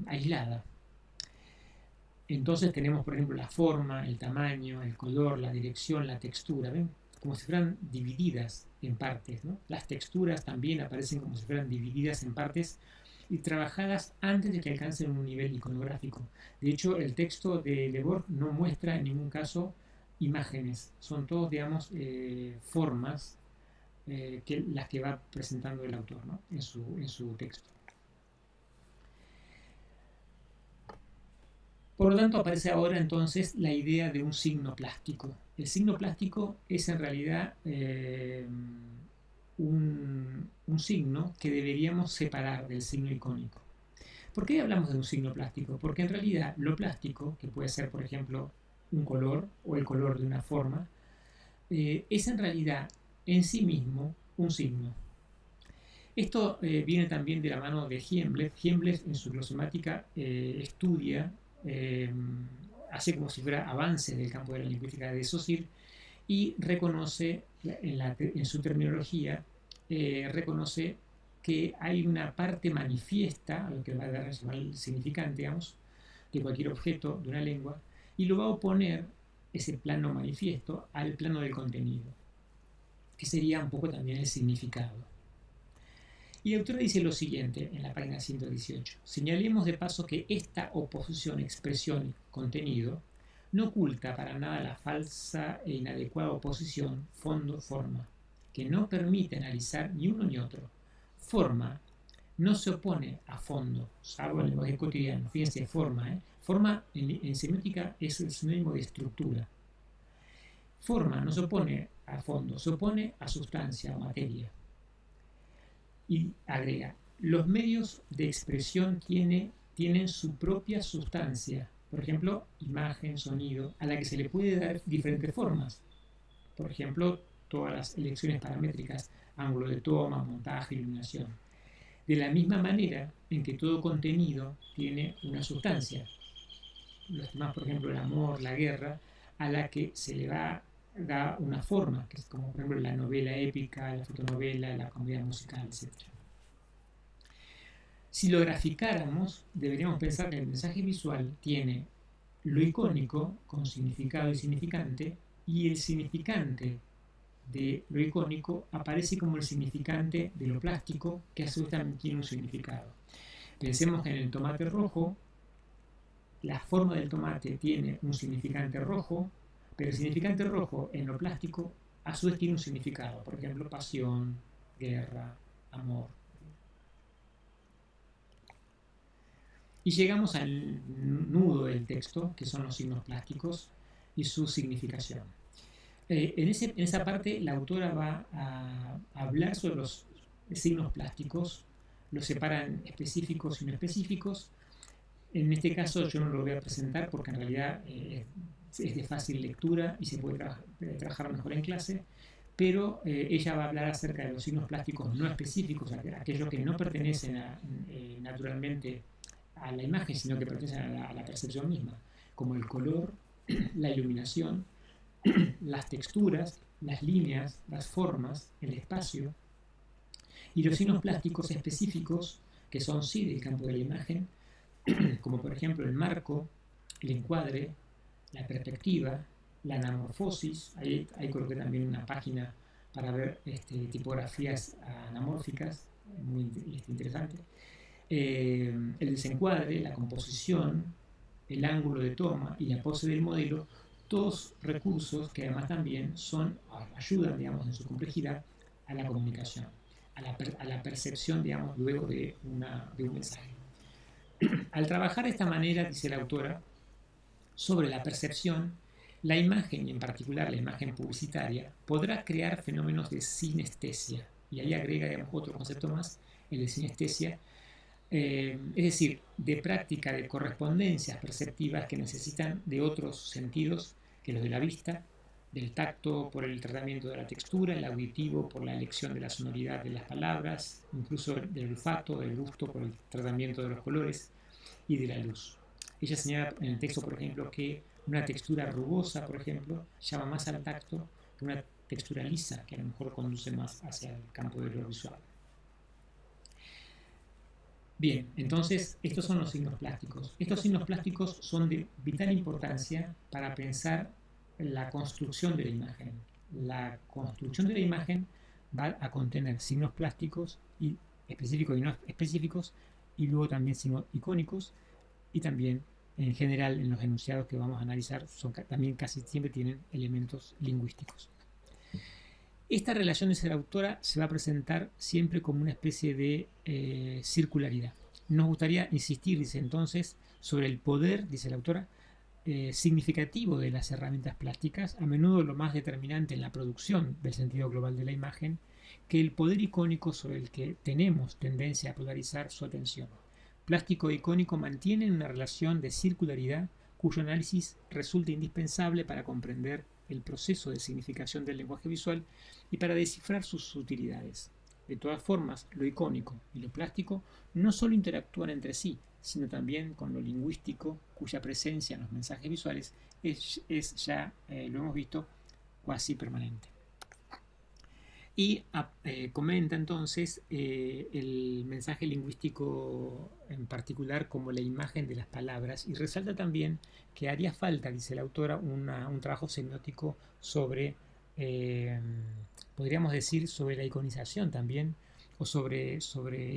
aislada. Entonces tenemos, por ejemplo, la forma, el tamaño, el color, la dirección, la textura, ¿ven? Como si fueran divididas en partes, ¿no? Las texturas también aparecen como si fueran divididas en partes y trabajadas antes de que alcancen un nivel iconográfico. De hecho, el texto de Le Borg no muestra en ningún caso imágenes, son todos, digamos, formas las que va presentando el autor, ¿no? en su texto. Por lo tanto, aparece ahora entonces la idea de un signo plástico. El signo plástico es en realidad un signo que deberíamos separar del signo icónico. ¿Por qué hablamos de un signo plástico? Porque en realidad lo plástico, que puede ser, por ejemplo, un color o el color de una forma, es en realidad en sí mismo un signo. Esto viene también de la mano de Hiemblef. Hiemblef en su glosomática estudia, hace como si fuera avance del campo de la lingüística de Saussure y reconoce en su terminología, reconoce que hay una parte manifiesta, a lo que va a dar el significante, digamos, de cualquier objeto de una lengua, y lo va a oponer ese plano manifiesto al plano del contenido, que sería un poco también el significado. Y el autor dice lo siguiente en la página 118. Señalemos de paso que esta oposición expresión-contenido no oculta para nada la falsa e inadecuada oposición fondo-forma, que no permite analizar ni uno ni otro. Forma no se opone a fondo, salvo en el lenguaje cotidiano. Fíjense, forma. Forma en semiótica es el sinónimo de estructura. Forma no se opone a fondo, se opone a sustancia o materia. Y agrega, los medios de expresión tienen su propia sustancia. Por ejemplo, imagen, sonido, a la que se le puede dar diferentes formas. Por ejemplo, todas las elecciones paramétricas, ángulo de toma, montaje, iluminación. De la misma manera en que todo contenido tiene una sustancia. Los demás, por ejemplo, el amor, la guerra, a la que se le va a dar una forma, que es como por ejemplo la novela épica, la fotonovela, la comedia musical, etc. Si lo graficáramos, deberíamos pensar que el mensaje visual tiene lo icónico con significado y significante, y el significante de lo icónico aparece como el significante de lo plástico, que a su vez también tiene un significado. Pensemos que en el tomate rojo, la forma del tomate tiene un significante rojo, pero el significante rojo en lo plástico a su vez tiene un significado, por ejemplo, pasión, guerra, amor. Y llegamos al nudo del texto, que son los signos plásticos y su significación. En esa parte la autora va a hablar sobre los signos plásticos, los separa en específicos y no específicos. En este caso yo no lo voy a presentar porque en realidad es de fácil lectura y se puede trabajar mejor en clase, pero ella va a hablar acerca de los signos plásticos no específicos, aquellos que no pertenecen naturalmente a la imagen, sino que pertenecen a la percepción misma, como el color, la iluminación, las texturas, las líneas, las formas, el espacio, y los signos plásticos específicos que son sí del campo de la imagen, como por ejemplo el marco, el encuadre, la perspectiva, la anamorfosis. Ahí coloqué también una página para ver tipografías anamórficas, muy interesante. El desencuadre, la composición, el ángulo de toma y la pose del modelo, todos recursos que además también ayudan, digamos, en su complejidad a la comunicación, a la percepción, digamos, luego de un mensaje. Al trabajar de esta manera, dice la autora, sobre la percepción, la imagen, y en particular la imagen publicitaria, podrá crear fenómenos de sinestesia. Y ahí agrega, digamos, otro concepto más, el de sinestesia, es decir, de práctica de correspondencias perceptivas que necesitan de otros sentidos que los de la vista, del tacto por el tratamiento de la textura, el auditivo por la elección de la sonoridad de las palabras, incluso del olfato, del gusto por el tratamiento de los colores y de la luz. Ella señala en el texto, por ejemplo, que una textura rugosa, por ejemplo, llama más al tacto que una textura lisa, que a lo mejor conduce más hacia el campo de lo visual. Bien, entonces estos son los signos plásticos. Estos signos plásticos son de vital importancia para pensar la construcción de la imagen. La construcción de la imagen va a contener signos plásticos y específicos y no específicos, y luego también signos icónicos, y también en general en los enunciados que vamos a analizar también casi siempre tienen elementos lingüísticos. Esta relación, dice la autora, se va a presentar siempre como una especie de circularidad. Nos gustaría insistir, dice entonces, sobre el poder, dice la autora, significativo de las herramientas plásticas, a menudo lo más determinante en la producción del sentido global de la imagen, que el poder icónico sobre el que tenemos tendencia a polarizar su atención. Plástico e icónico mantienen una relación de circularidad cuyo análisis resulta indispensable para comprender el proceso de significación del lenguaje visual y para descifrar sus sutilidades. De todas formas, lo icónico y lo plástico no solo interactúan entre sí, sino también con lo lingüístico, cuya presencia en los mensajes visuales es ya, lo hemos visto, cuasi permanente. Y comenta entonces el mensaje lingüístico en particular como la imagen de las palabras, y resalta también que haría falta, dice la autora, un trabajo semiótico sobre, podríamos decir, sobre la iconización también, o sobre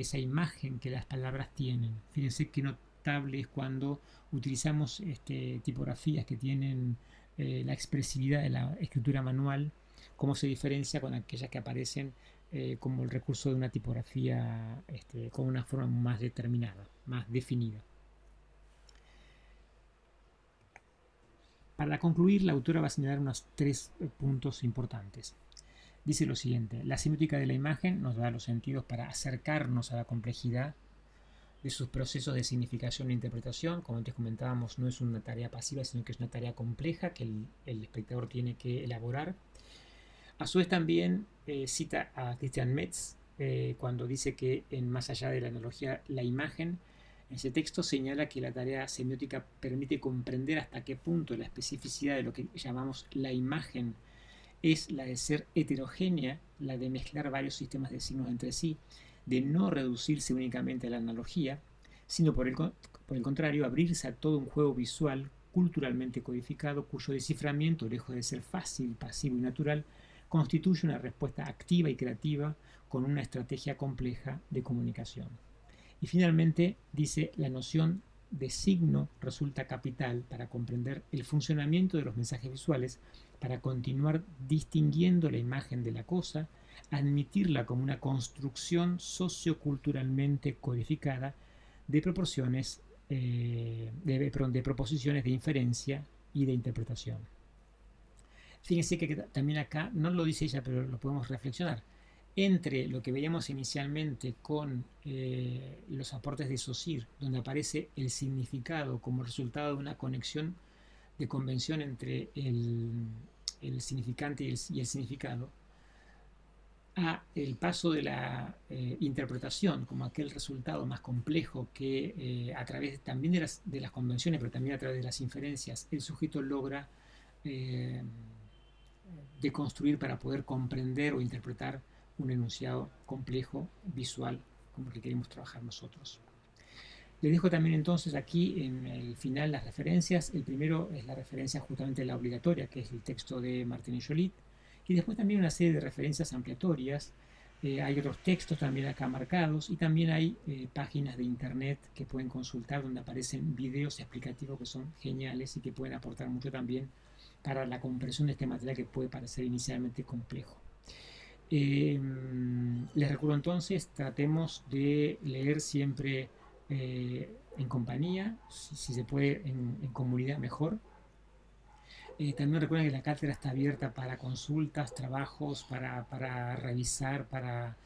esa imagen que las palabras tienen. Fíjense qué notable es cuando utilizamos tipografías que tienen la expresividad de la escritura manual, cómo se diferencia con aquellas que aparecen como el recurso de una tipografía con una forma más determinada, más definida. Para concluir, la autora va a señalar unos 3 puntos importantes. Dice lo siguiente: la semiótica de la imagen nos da los sentidos para acercarnos a la complejidad de sus procesos de significación e interpretación. Como antes comentábamos, no es una tarea pasiva, sino que es una tarea compleja que el espectador tiene que elaborar. A su vez también cita a Christian Metz cuando dice que en Más allá de la analogía, la imagen, en ese texto señala que la tarea semiótica permite comprender hasta qué punto la especificidad de lo que llamamos la imagen es la de ser heterogénea, la de mezclar varios sistemas de signos entre sí, de no reducirse únicamente a la analogía, sino por el contrario, abrirse a todo un juego visual culturalmente codificado, cuyo desciframiento, lejos de ser fácil, pasivo y natural, constituye una respuesta activa y creativa con una estrategia compleja de comunicación. Y finalmente dice: la noción de signo resulta capital para comprender el funcionamiento de los mensajes visuales, para continuar distinguiendo la imagen de la cosa, admitirla como una construcción socioculturalmente codificada de proposiciones de inferencia y de interpretación. Fíjense que también acá, no lo dice ella, pero lo podemos reflexionar. Entre lo que veíamos inicialmente con los aportes de Saussure, donde aparece el significado como resultado de una conexión de convención entre el significante y el significado, a el paso de la interpretación como aquel resultado más complejo que a través también de las convenciones, pero también a través de las inferencias, el sujeto logra deconstruir para poder comprender o interpretar un enunciado complejo, visual como el que queremos trabajar nosotros. Les dejo también entonces aquí en el final las referencias. El primero es la referencia justamente a la obligatoria, que es el texto de Martin y Jolit, y después también una serie de referencias ampliatorias. Hay otros textos también acá marcados y también hay páginas de internet que pueden consultar donde aparecen videos explicativos que son geniales y que pueden aportar mucho también para la comprensión de este material que puede parecer inicialmente complejo. Les recuerdo entonces, tratemos de leer siempre en compañía, si se puede en comunidad mejor. También recuerden que la cátedra está abierta para consultas, trabajos, para revisar, para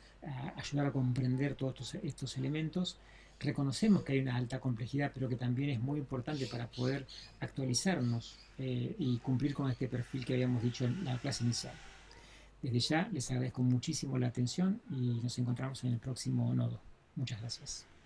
ayudar a comprender todos estos elementos. Reconocemos que hay una alta complejidad, pero que también es muy importante para poder actualizarnos y cumplir con este perfil que habíamos dicho en la clase inicial. Desde ya les agradezco muchísimo la atención y nos encontramos en el próximo nodo. Muchas gracias.